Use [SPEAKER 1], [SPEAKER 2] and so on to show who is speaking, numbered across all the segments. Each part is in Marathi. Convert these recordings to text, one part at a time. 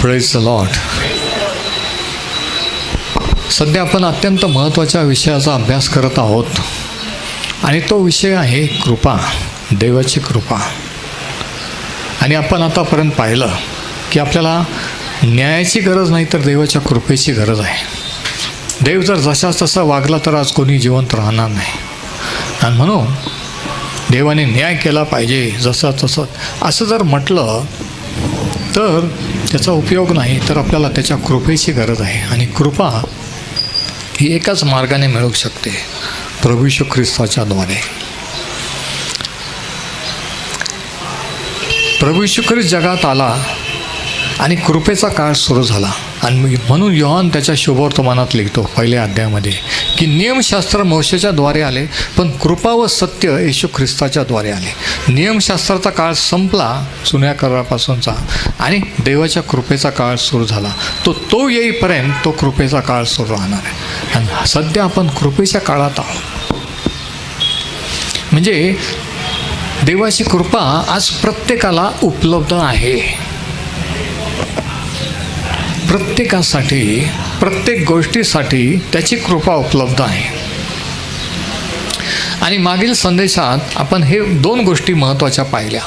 [SPEAKER 1] Praise the Lord. सध्या आपण अत्यंत महत्त्वाच्या विषयाचा अभ्यास करत आहोत आणि तो विषय आहे कृपा, देवाची कृपा. आणि आपण आतापर्यंत पाहिलं की आपल्याला न्यायाची गरज नाही तर देवाच्या कृपेची गरज आहे. देव जर जसा तसा वागला तर आज कोणी जिवंत राहणार नाही. आणि म्हणून देवाने न्याय केला पाहिजे जसं तसं असं जर म्हटलं तर त्याचा उपयोग नाही, तर आपल्याला त्याच्या कृपेची गरज आहे. आणि कृपा ही एकाच मार्गाने मिळू शकते, प्रभू येशू ख्रिस्ताच्या द्वारे. प्रभू येशू ख्रिस्त जगात आला आणि कृपेचा काळ सुरू झाला. आणि म्हणून योहान त्याच्या शुभवर्तमानात लिहितो पहिल्या अध्यायामध्ये की नियमशास्त्र मोशेच्या द्वारे आले, पण कृपा व सत्य येशू ख्रिस्ताच्या द्वारे आले. नियमशास्त्राचा काळ संपला जुन्या करारापासूनचा आणि देवाच्या कृपेचा काळ सुरू झाला. तो येईपर्यंत तो कृपेचा काळ सुरू राहणार आहे. आणि सध्या आपण कृपेच्या काळात आहोत. म्हणजे देवाची कृपा आज प्रत्येकाला उपलब्ध आहे. प्रत्येकासाठी, प्रत्येक गोष्टीसाठी त्याची कृपा उपलब्ध आहे. आणि मागील संदेशात आपण हे दोन गोष्टी महत्त्वाच्या पाहिल्या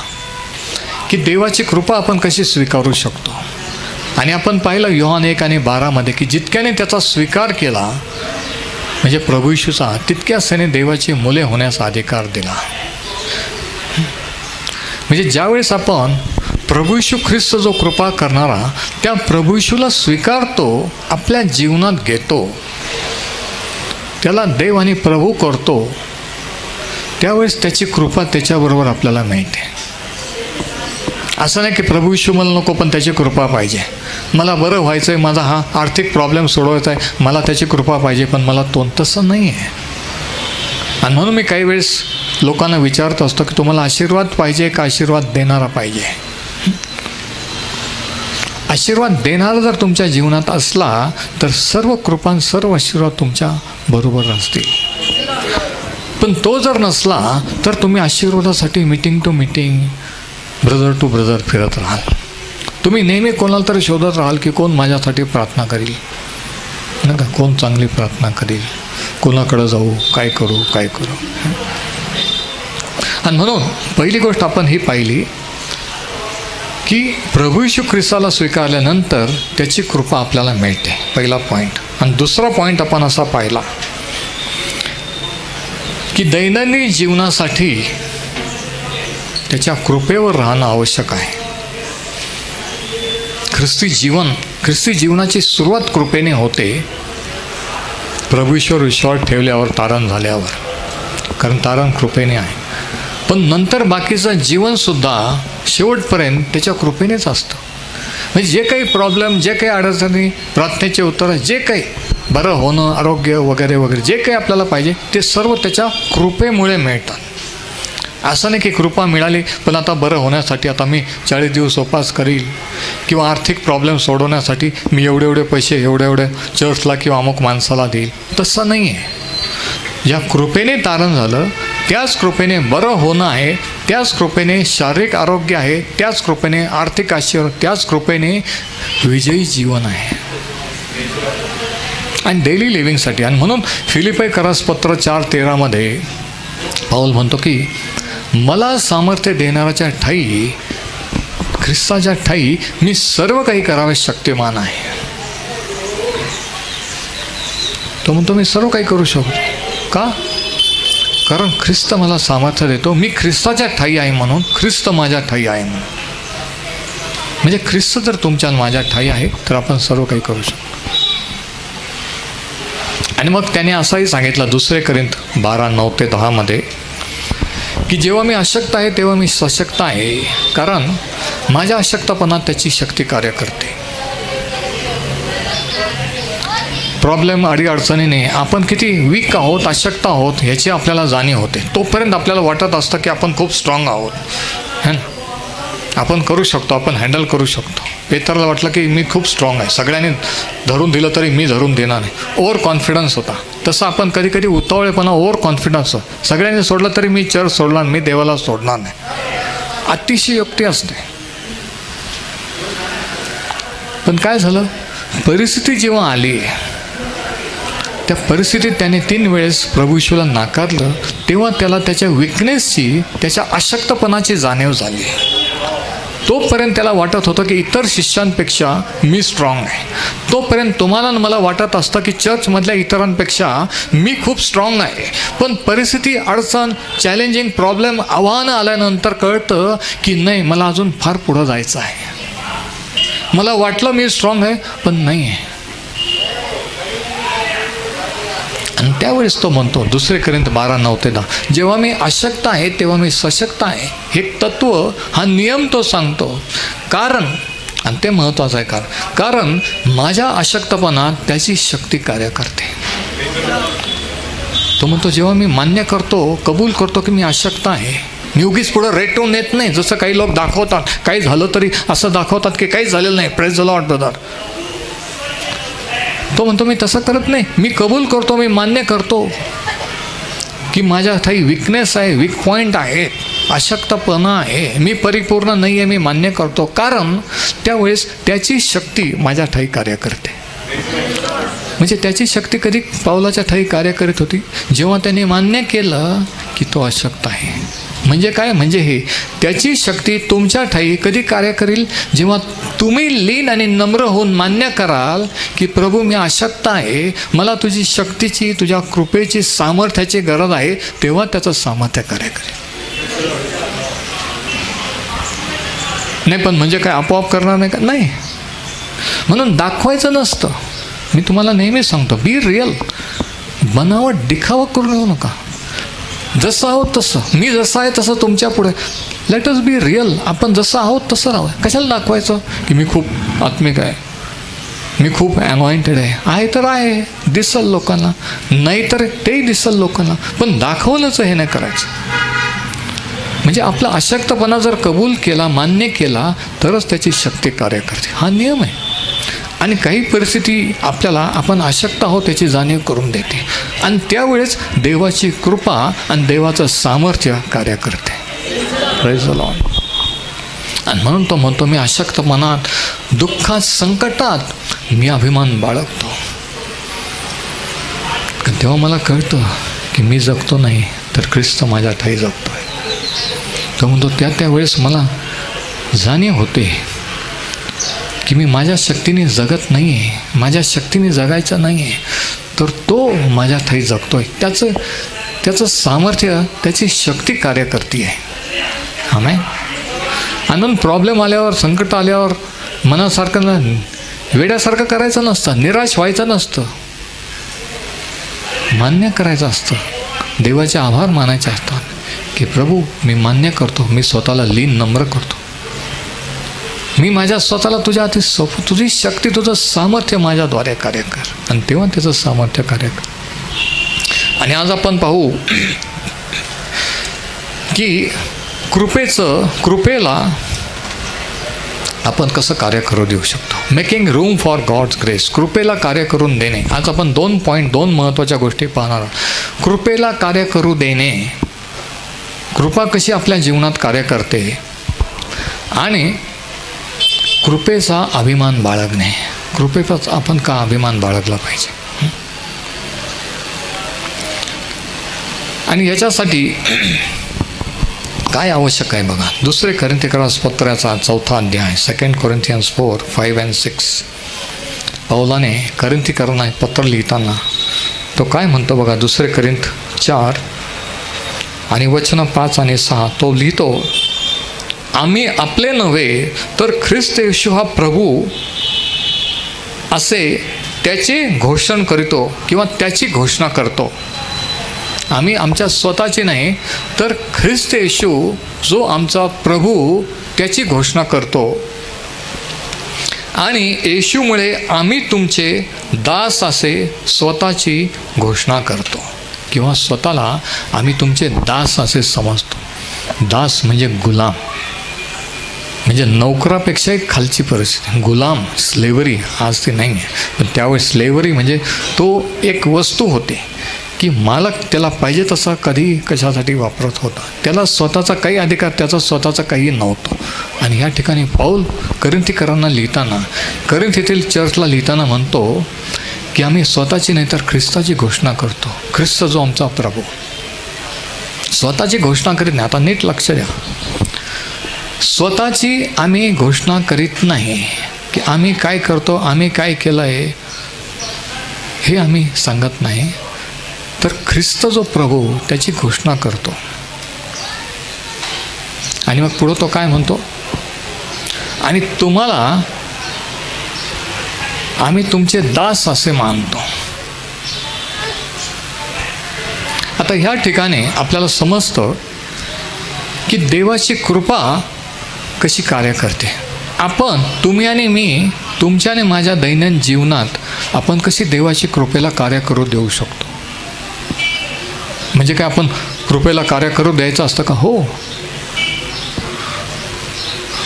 [SPEAKER 1] की देवाची कृपा आपण कशी स्वीकारू शकतो. आणि आपण पाहिलं योहान 1 आणि 12 की जितक्याने त्याचा स्वीकार केला म्हणजे प्रभू येशूचा, तितक्याच त्याने देवाची मुले होण्याचा अधिकार दिला. म्हणजे ज्यावेळेस आपण प्रभू येशू ख्रिस्त जो कृपा करणारा त्या प्रभू येशूला स्वीकारतो, आपल्या जीवनात घेतो, त्याला देव आणि प्रभू करतो, त्यावेळेस त्याची कृपा त्याच्याबरोबर आपल्याला मिळते. असं नाही की प्रभू येशू मला नको पण त्याची कृपा पाहिजे, मला बरं व्हायचं आहे, माझा हा आर्थिक प्रॉब्लेम सोडवायचा आहे, मला त्याची कृपा पाहिजे, पण मला तसं नाही आहे. आणि म्हणून मी काही वेळेस लोकांना विचारत असतो की तुम्हाला आशीर्वाद पाहिजे का आशीर्वाद देणारा पाहिजे. आशीर्वाद देणारा जर तुमच्या जीवनात असला तर सर्व कृपा सर्व आशीर्वाद तुमच्या बरोबर असतील. पण तो जर नसला तर तुम्ही आशीर्वादासाठी meeting to meeting, brother to brother फिरत राहाल. तुम्ही नेहमी कोणाला तरी शोधत राहाल की कोण माझ्यासाठी प्रार्थना करील, नाही का, कोण चांगली प्रार्थना करील, कोणाकडं जाऊ, काय करू. आणि म्हणून पहिली गोष्ट आपण ही पाहिली की प्रभू येशू ख्रिस्ताला स्वीकारल्यानंतर त्याची कृपा आपल्याला मिळते, पहिला पॉईंट. आणि दुसरा पॉईंट आपण असा पाहिला की दैनंदिन जीवनासाठी त्याच्या कृपेवर राहणं आवश्यक आहे. ख्रिस्ती जीवनाची सुरुवात कृपेने होते, प्रभू येशूवर विश्वास ठेवल्यावर, तारण झाल्यावर, कारण तारण कृपेने आहे. पण नंतर बाकीचं जीवनसुद्धा शेवटपर्यंत त्याच्या कृपेनेच असतं. म्हणजे जे काही प्रॉब्लेम, जे काही अडचणी, प्रार्थनेचे उत्तर, जे काही बरं होणं, आरोग्य वगैरे वगैरे जे काही आपल्याला पाहिजे ते सर्व त्याच्या कृपेमुळे मिळतात. असं नाही की कृपा मिळाली पण आता बरं होण्यासाठी आता मी 40 दिवस उपास करील किंवा आर्थिक प्रॉब्लेम सोडवण्यासाठी मी एवढे पैसे एवढे चर्चला किंवा अमुक माणसाला देईल. तसं नाही आहे. ज्या कृपेने तारण झालं त्याच कृपेने बरं होणं आहे, त्याच कृपेने शारीरिक आरोग्य आहे, त्याच कृपेने आर्थिक आशीर्वाद, त्याच कृपेने विजयी जीवन आहे आणि डेली लिव्हिंगसाठी. आणि म्हणून फिलिप्पी करासपत्र 4:13 पाऊल म्हणतो की मला सामर्थ्य देणाऱ्याच्या ठाई, ख्रिस्ताच्या ठाई मी सर्व काही करावे शक्तिमान आहे. तो म्हणतो मी सर्व काही करू शकतो. का? कारण ख्रिस्त मला सामर्थ्य देतो. मी ख्रिस्ताच्या ठाई आहे म्हणून, ख्रिस्त माझ्या ठाई आहे म्हणून. म्हणजे ख्रिस्त जर तुमच्या माझ्या ठाई आहे तर आपण सर्व काही करू शकतो. आणि मग त्याने असंही सांगितलं 2 कोरिंथ 12:9-10 की जेव्हा मी अशक्त आहे तेव्हा मी सशक्त आहे, कारण माझ्या अशक्तपणात त्याची शक्ती कार्य करते. प्रॉब्लेम, अडीअडचणीने आपण किती वीक आहोत, अशक्त आहोत ह्याची आपल्याला जाणीव होते. तोपर्यंत आपल्याला वाटत असतं की आपण खूप स्ट्रॉंग आहोत, है ना, आपण करू शकतो, आपण हँडल करू शकतो. पेतरला वाटलं की मी खूप स्ट्रॉंग आहे, सगळ्यांनी धरून दिलं तरी मी धरून देणार नाही. ओव्हर कॉन्फिडन्स होता. तसं आपण कधी उतावळेपणा, ओव्हर कॉन्फिडन्स, सगळ्यांनी सोडलं तरी मी चर्च सोडणार, मी देवाला सोडणार नाही, अतिशयोक्ती असते. पण काय झालं, परिस्थिती जेव्हा आली, त्या परिस्थितीत त्याने 3 वेळेस प्रभू येशूला नाकारलं, तेव्हा त्याला त्याच्या विकनेसची, त्याच्या अशक्तपणाची जाणीव झाली. तोपर्यंत त्याला वाटत होतं की इतर शिष्यांपेक्षा मी स्ट्रॉंग आहे. तोपर्यंत तुम्हाला मला वाटत असतं की चर्चमधल्या इतरांपेक्षा मी खूप स्ट्रॉंग आहे. पण परिस्थिती, अडचण, चॅलेंजिंग प्रॉब्लेम, आव्हानं आल्यानंतर कळतं की नाही, मला अजून फार पुढं जायचं आहे. मला वाटलं मी स्ट्रॉंग आहे, पण नाही आहे. आणि त्यावेळेस तो म्हणतो 2 कोरिंथ 12:9-10, जेव्हा मी अशक्त आहे तेव्हा मी सशक्त आहे. हे तत्व, हा नियम तो सांगतो. कारण, आणि ते महत्त्वाचं आहे, कारण माझ्या अशक्तपणात त्याची शक्ती कार्य करते. तो म्हणतो जेव्हा मी मान्य करतो, कबूल करतो की मी अशक्त आहे, मी उगीच पुढं रेटून येत नाही, जसं काही लोक दाखवतात, काही झालं तरी असं दाखवतात की काहीच झालेलं नाही, प्रेज द लॉर्ड ब्रदर. तो म्हणतो मी तसं करत नाही. मी कबूल करतो, मी मान्य करतो की माझ्या ठाई विकनेस आहे, वीक पॉईंट आहे, अशक्तपणा आहे, मी परिपूर्ण नाही आहे, मी मान्य करतो. कारण त्यावेळेस त्याची शक्ती माझ्या ठाई कार्य करते. म्हणजे त्याची शक्ती कधी पावलाच्या ठाई कार्य करीत होती, जेव्हा त्याने मान्य केलं की तो अशक्त आहे. म्हणजे काय, म्हणजे हे त्याची शक्ती तुमच्या ठाई कधी कार्य करेल, जेव्हा तुम्ही लीन आणि नम्र होऊन मान्य कराल की प्रभू मी अशक्त आहे, मला तुझी शक्तीची, तुझ्या कृपेची, सामर्थ्याची गरज आहे, तेव्हा त्याचं सामर्थ्य कार्य करेल. नाही पण म्हणजे काय आपोआप करणार नाही का? नाही. म्हणून दाखवायचं नसतं. मी तुम्हाला नेहमी सांगतो, बी रिअल. बनावट, दिखावा करू येऊ नका. जसं आहोत तसं, मी जसं आहे तसं तुमच्या पुढे. लेट अस बी रिअल. आपण जसं आहोत तसं राहावं. कशाला दाखवायचं की मी खूप आत्मिक आहे, मी खूप अनॉइंटेड आहे तर आहे, दिसल लोकांना, नाही तर तेही दिसल लोकांना, पण दाखवलंच हे नाही करायचं. म्हणजे आपला अशक्तपणा जर कबूल केला, मान्य केला, तरच त्याची शक्ती कार्य करते. हा नियम आहे. आणि काही परिस्थिती आपल्याला, आपण अशक्त आहोत त्याची जाणीव करून देते, आणि त्यावेळेस देवाची कृपा आणि देवाचं सामर्थ्य कार्य करते. Praise the Lord. आणि म्हणून तो म्हणतो मी अशक्तपणात, दुःखात, संकटात मी अभिमान बाळगतो. तेव्हा मला कळतं की मी जगतो नाही तर ख्रिस्त माझ्या ठाई जगतो आहे. तो म्हणतो त्यावेळेस मला जाणीव होते की मी माझ्या शक्तीने जगत नाही आहे, माझ्या शक्तीने जगायचं नाही आहे, तर तो माझ्या ठाई जगतो आहे. त्याचं सामर्थ्य, त्याची शक्ती कार्य करते आहे. आमेन. आणि प्रॉब्लेम आल्यावर, संकट आल्यावर मनासारखं वेड्यासारखं करायचं नसतं, निराश व्हायचं नसतं, मान्य करायचं असतं, देवाचे आभार मानायचे असतात की प्रभू मी मान्य करतो, मी स्वतःला लीन नम्र करतो, मी माझ्या स्वतःला तुझ्या हाती सोपवतो, तुझी शक्ती, तुझं सामर्थ्य माझ्याद्वारे कार्य कर. आणि तेव्हा त्याचं सामर्थ्य कार्य कर. आणि आज आपण पाहू की कृपेला आपण कसं कार्य करू देऊ शकतो. Making room for God's grace. कृपेला कार्य करून देणे. आज आपण 2 महत्त्वाच्या गोष्टी पाहणार आहोत. कृपेला कार्य करू देणे, कृपा कशी आपल्या जीवनात कार्य करते, आणि कृपेचा अभिमान बाळगणे. कृपेचा आपण का अभिमान बाळगला पाहिजे. आणि याच्यासाठी काय आवश्यक आहे बघा. 2 कोरिंथीकरास पत्राचा 4 अध्याय, 2 Corinthians 4:5-6. पौलाने कोरिंथीकरांना पत्र लिहिताना तो काय म्हणतो बघा. 2 Corinthians 4 आणि वचन 5 आणि 6 तो लिहितो, आम्ही आपले नव्हे तर ख्रिस्त येशू हा प्रभू असे त्याचे घोषण करीतो किंवा त्याची घोषणा करतो. आम्ही आमच्या स्वतःची नाही तर ख्रिस्त येशू जो आमचा प्रभू त्याची घोषणा करतो. आणि येशूमुळे आम्ही तुमचे दास असे स्वतःची घोषणा करतो, किंवा स्वतःला आम्ही तुमचे दास असे समजतो. दास म्हणजे गुलाम, म्हणजे नोकरापेक्षा एक खालची परिस्थिती. गुलाम, स्लेवरी आज ते नाही आहे, पण त्यावेळेस स्लेवरी म्हणजे तो एक वस्तू होती की मालक त्याला पाहिजे तसा कधी कशासाठी वापरत होता. त्याला स्वतःचा काही अधिकार, त्याचा स्वतःचा काही नव्हतं. आणि या ठिकाणी पाऊल करिंथीकरांना लिहिताना, करिंथ येथील चर्चला लिहिताना म्हणतो की आम्ही स्वतःची नाही तर ख्रिस्ताची घोषणा करतो. ख्रिस्त जो आमचा प्रभू, स्वतःची घोषणा करीत नाही. आता नीट लक्ष द्या, स्वतःची आम्ही घोषणा करीत नाही की आम्ही काय करतो, आम्ही काय केलं आहे हे आम्ही सांगत नाही, तर ख्रिस्त जो प्रभू त्याची घोषणा करतो. आणि मग पुढं तो काय म्हणतो, आणि तुम्हाला आम्ही तुमचे दास असे मानतो. आता ह्या ठिकाणी आपल्याला समजतं की देवाची कृपा कशी कार्य करते. आपण, तुम्ही आणि मी, तुमच्या आणि माझ्या दैनंदिन जीवनात आपण कशी देवाची कृपेला कार्य करू देऊ शकतो. म्हणजे काय आपण कृपेला कार्य करू द्यायचं असतं का? हो.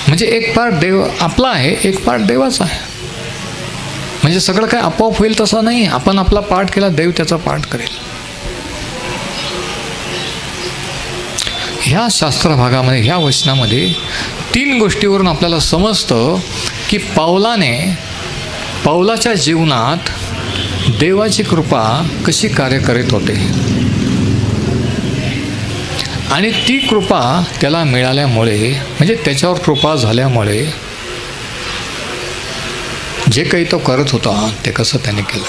[SPEAKER 1] म्हणजे एक पार्ट देव आपला आहे, एक पार्ट देवाचा आहे. म्हणजे सगळं काय आपोआप होईल तसं नाही. आपण आपला पार्ट केला, देव त्याचा पार्ट करेल. ह्या शास्त्र भागामध्ये, ह्या वचनामध्ये 3 गोष्टीवरून आपल्याला समजतं की पाऊलाच्या जीवनात देवाची कृपा कशी कार्य करीत होते. आणि ती कृपा त्याला मिळाल्यामुळे, म्हणजे त्याच्यावर कृपा झाल्यामुळे जे काही तो करत होता ते कसं त्याने केलं.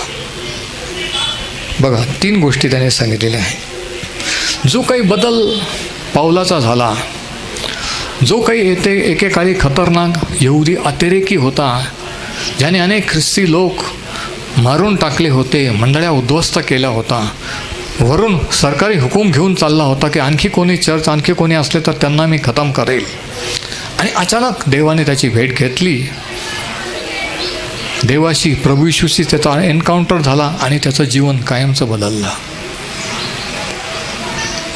[SPEAKER 1] बघा, 3 गोष्टी त्याने सांगितलेल्या आहेत. जो काही बदल पाऊलाचा झाला, जो काही एकेकाळी खतरनाक यहुदी अतिरेकी होता, ज्याने अनेक ख्रिस्ती लोक मारून टाकले होते, मंडळ्या उद्ध्वस्त केला होता, वरून सरकारी हुकूम घेऊन चालला होता की आणखी कोणी चर्च, आणखी कोणी असले तर त्यांना मी खतम करेल. आणि अचानक देवाने त्याची भेट घेतली, देवाशी, प्रभू येशूशी त्याचा एन्काउंटर झाला आणि त्याचं जीवन कायमचं बदललं.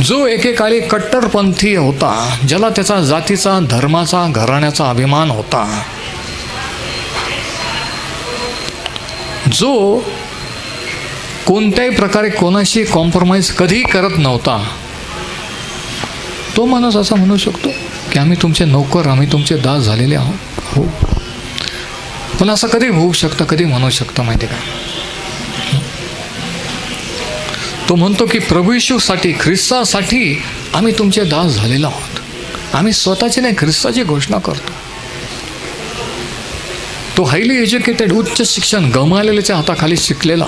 [SPEAKER 1] जो एकेकाळी कट्टरपंथी होता, ज्याला त्याचा जातीचा, धर्माचा, घराण्याचा अभिमान होता, जो कोणत्याही प्रकारे कोणाशी कॉम्प्रोमाइज कधी करत नव्हता, तो माणूस असा म्हणू शकतो की आम्ही तुमचे नौकर, आम्ही तुमचे दास झालेले आहोत. हो, पण असं कधी होऊ शकतं, कधी म्हणू शकतं माहिती का? तो म्हणतो की प्रभू येशूसाठी, ख्रिस्तासाठी आम्ही तुमचे दास झालेलो आहोत. आम्ही स्वतःची नाही, ख्रिस्ताची घोषणा करतो. तो हायली एज्युकेटेड, उच्च शिक्षण गमावलेल्याच्या हाताखाली शिकलेला,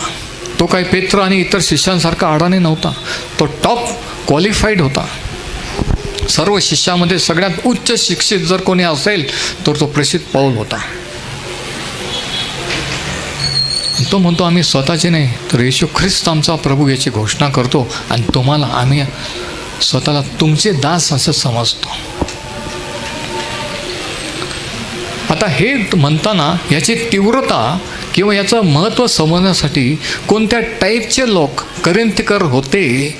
[SPEAKER 1] तो काही पेत्र आणि इतर शिष्यांसारखा अडाणी नव्हता. तो टॉप क्वालिफाईड होता. सर्व शिष्यामध्ये सगळ्यात उच्च शिक्षित जर कोणी असेल तर तो प्रेषित पाऊल होता. तो म्हणतो आम्ही स्वतःचे नाही तर येशू ख्रिस्त आमचा प्रभू याची घोषणा करतो आणि तुम्हाला आम्ही स्वतःला तुमचे दास असं समजतो. आता हे म्हणताना याची तीव्रता किंवा याचं महत्त्व समजण्यासाठी कोणत्या टाईपचे लोक करिंथीकर होते,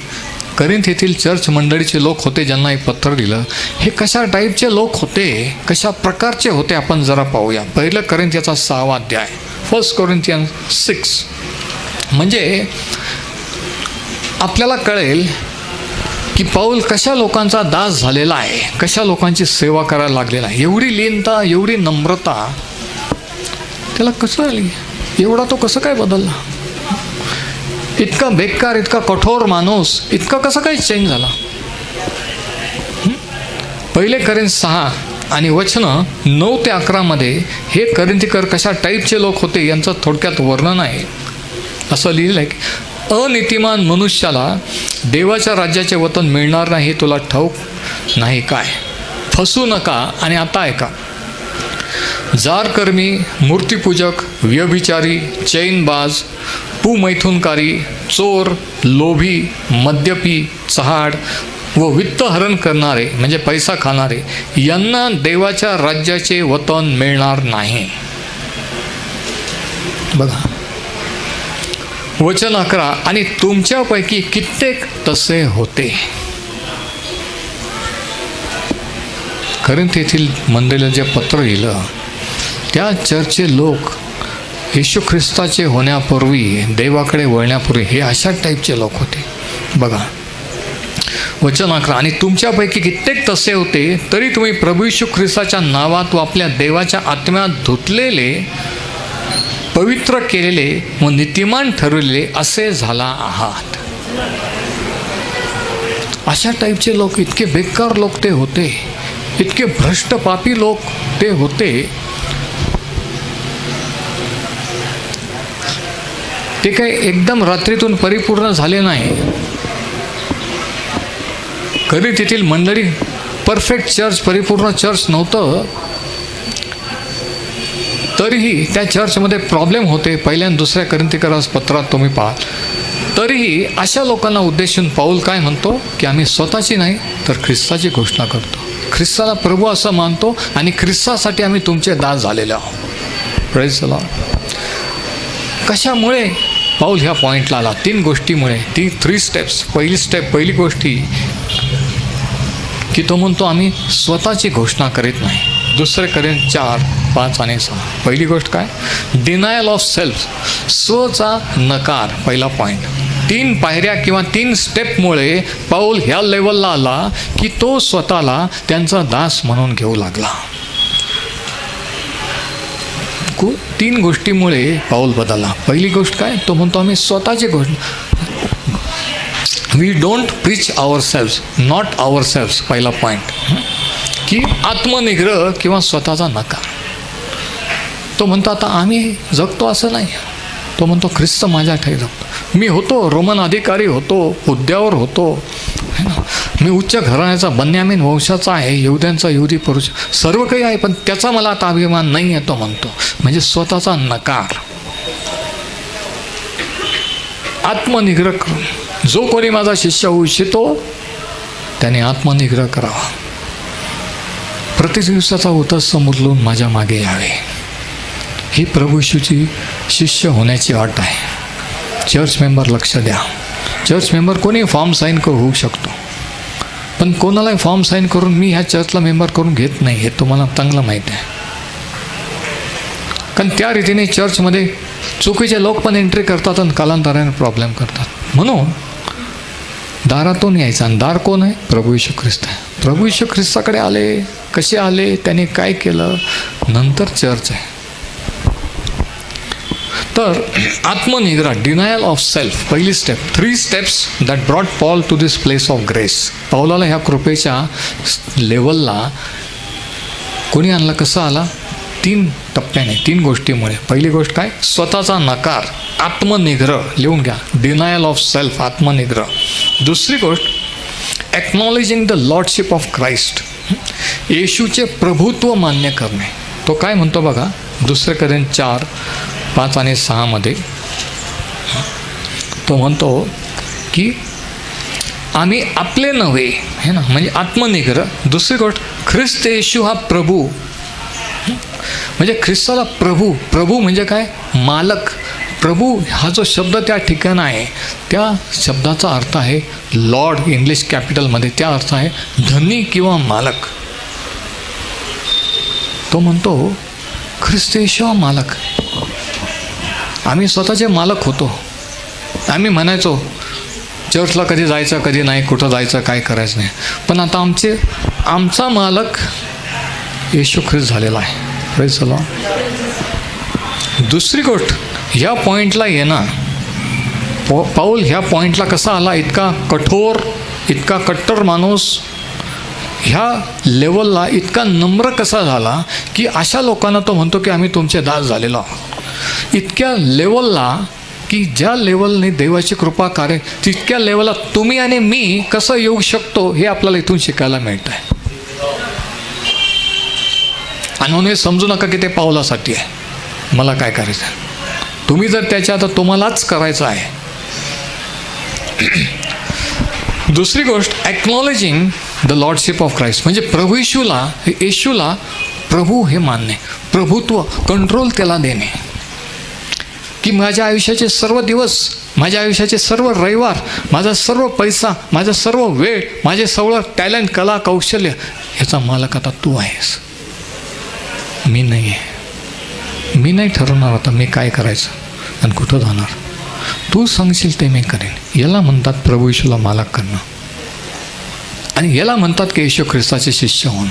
[SPEAKER 1] करिंथ येथील चर्च मंडळीचे लोक होते ज्यांना हे पत्र दिलं, हे कशा टाईपचे लोक होते, कशा प्रकारचे होते आपण जरा पाहूया. पहिलं करिंथीचा 6वा अध्याय, 1 Corinthians 6. म्हणजे आपल्याला कळेल की पाऊल कशा लोकांचा दास झालेला आहे, कशा लोकांची सेवा करायला लागलेला आहे. एवढी लीनता, एवढी नम्रता त्याला कसं आली, एवढा तो कसं काय बदलला, इतका बेकार, इतका कठोर माणूस इतका कसं काय चेंज झाला. पहिले करिंथ 6 आणि वचनं 9 ते 11 मध्ये हे करिंथीकर कशा टाईपचे लोक होते यांचं थोडक्यात वर्णन आहे. असं लिहिलं आहे की अनीतिमान मनुष्याला देवाच्या राज्याचे वतन मिळणार नाही हे तुला ठाऊक नाही काय. फसू नका. आणि आता ऐका, जारकर्मी, मूर्तीपूजक, व्यभिचारी, चैनबाज, कुमैथुनकारी, चोर, लोभी, मद्यपी, चहाड व वित्तहरण करणारे म्हणजे पैसा खाणारे यांना देवाच्या राज्याचे वतन मिळणार नाही. बघा वचन 11, आणि तुमच्यापैकी कित्येक तसे होते. करिंथ येथील मंडळीला जे पत्र लिहिलं त्या चर्चचे लोक येशू ख्रिस्ताचे होण्यापूर्वी, देवाकडे वळण्यापूर्वी हे अशा टाईपचे लोक होते. बघा वचन 11, आणि तुमच्यापैकी कित्येक तसे होते, तरी तुम्ही प्रभू येशू ख्रिस्ताच्या नावात व आपल्या देवाच्या आत्म्यात धुतलेले, पवित्र केलेले व नीतिमान ठरवलेले असे झाला आहात. अशा टाईपचे लोक, इतके बेकार लोक ते होते, इतके भ्रष्ट पापी लोक ते होते. ते काही एकदम रात्रीतून परिपूर्ण झाले नाही. कधी तेथील मंडळी परफेक्ट चर्च, परिपूर्ण चर्च नव्हतं, तरीही त्या चर्चमध्ये प्रॉब्लेम होते. पहिल्या आणि दुसऱ्या कोरिंथीकरास पत्रात तुम्ही पाहा. तरीही अशा लोकांना उद्देशून पाऊल काय म्हणतो की आम्ही स्वतःची नाही तर ख्रिस्ताची घोषणा करतो, ख्रिस्ताला प्रभू असं मानतो आणि ख्रिस्तासाठी आम्ही तुमचे दास झालेले आहोत. Praise the Lord. कशामुळे पाऊल ह्या पॉईंटला आला? 3 गोष्टीमुळे. 3 स्टेप्स. पहिली गोष्ट ही की तो म्हणतो आम्ही स्वतःची घोषणा करीत नाही. 2 कोरिंथ 4, 5 आणि 6. पहिली गोष्ट काय? डिनायल ऑफ सेल्फ, स्वचा नकार. पहिला पॉईंट. 3 पायऱ्या किंवा 3 स्टेपमुळे पाऊल ह्या लेवलला आला की तो स्वतःला त्यांचा दास म्हणून घेऊ लागला. 3 गोष्टीमुळे पाऊल बदलला. पहिली गोष्ट काय? तो म्हणतो आम्ही स्वतःची घोषणा. We don't preach ourselves, not ourselves. पहिला पॉईंट की आत्मनिग्रह किंवा स्वतःचा नकार. तो म्हणतो आता आम्ही जगतो असं नाही. तो म्हणतो ख्रिस्त माझ्या ठाई जगतो. मी होतो रोमन अधिकारी होतो, हुद्द्यावर होतो, है ना, मी उच्च घराण्याचा बन्यामीन वंशाचा आहे, यहुद्यांचा यहुदी पुरुष, सर्व काही आहे, पण त्याचा मला आता अभिमान नाही आहे. तो म्हणतो म्हणजे स्वतःचा नकार, आत्मनिग्रह करून. जो कोणी माझा शिष्य होऊ इच्छितो त्याने आत्मनिग्रह करावा, प्रतिदिवसाचा उतस्त उचलून माझ्या मागे यावे. ही प्रभू येशूची शिष्य होण्याची अट आहे. चर्च मेंबर लक्ष द्या. चर्च मेंबर कोणी फॉर्म साईन होऊ शकतो, पण कोणालाही फॉर्म साईन करून मी ह्या चर्चला मेंबर करून घेत नाही, हे तुम्हाला चांगलं माहीत आहे. कारण त्या रीतीने चर्चमध्ये चुकीचे लोक पण एंट्री करतात आणि कालांतराने प्रॉब्लेम करतात. म्हणून दारातून यायचं. आणि दार कोण आहे? प्रभू येशू ख्रिस्त आहे. प्रभू येशू ख्रिस्ताकडे आले, कसे आले, त्याने काय केलं, नंतर चर्च आहे. तर आत्मनिग्रह, डिनायल ऑफ सेल्फ, पहिली step. 3 steps that brought Paul to this place of grace. पाऊलाला ह्या कृपेच्या लेवलला कोणी आणलं, कसं आला? 3 टप्प्याने, 3 गोष्टीमुळे. पहिली गोष्ट काय? स्वतःचा नकार, आत्मनिग्रह. लिहून घ्या, डिनायल ऑफ सेल्फ, आत्मनिग्रह. दुसरी गोष्ट acknowledging the lordship of Christ, येशूचे प्रभुत्व मान्य करणे. तो काय म्हणतो बघा, 2 कोरिंथ 4, 5 आणि 6 मध्ये तो म्हणतो की आम्ही आपले नव्हे, हे ना, म्हणजे आत्मनिग्रह. दुसरी गोष्ट, ख्रिस्त येशू हा प्रभू, म्हणजे ख्रिस्ताला प्रभू. प्रभू म्हणजे काय? मालक. प्रभू हा जो शब्द त्या ठिकाणी आहे, त्या शब्दाचा अर्थ आहे लॉर्ड. इंग्लिश कॅपिटलमध्ये त्या अर्थ आहे धनी किंवा मालक. तो म्हणतो ख्रिस्त येशू हा मालक. आम्ही स्वतःचे मालक होतो. आम्ही म्हणायचो चर्चला कधी जायचं, कधी नाही, कुठं जायचं, काय करायचं नाही. पण आता आमचा मालक येशू ख्रिस्त झालेला आहे. Praise the Lord. दुसरी गोष्ट, ह्या पॉईंटला येणं. पाऊल ह्या पॉईंटला कसा आला? इतका कठोर, इतका कट्टर माणूस ह्या लेवलला इतका नम्र कसा झाला की अशा लोकांना तो म्हणतो की आम्ही तुमचे दास झालेलो आहोत. इतक्या लेवलला की ज्या लेवलने देवाची कृपा कार्य, तितक्या लेवलला तुम्ही आणि मी कसं येऊ शकतो हे आपल्याला इथून शिकायला मिळतं आहे. आणि म्हणून हे समजू नका की ते पाऊलासाठी आहे, मला काय करायचं आहे. तुम्ही जर त्याच्या आता तुम्हालाच करायचं आहे. दुसरी गोष्ट, acknowledging the lordship of Christ, म्हणजे प्रभू येशूला प्रभू हे मानणे, प्रभुत्व, कंट्रोल त्याला देणे. की माझ्या आयुष्याचे सर्व दिवस, माझ्या आयुष्याचे सर्व रविवार, माझा सर्व पैसा, माझा सर्व वेळ, माझे सर्व टॅलेंट, कला, कौशल्य ह्याचा मालक आता तू आहेस, मी नाही आहे. मी नाही ठरवणार आता मी काय करायचं आणि कुठं जाणार. तू सांगशील ते मी करेन. याला म्हणतात प्रभू येशूला मालक करणं. आणि याला म्हणतात की येशू ख्रिस्ताचे शिष्य होणं.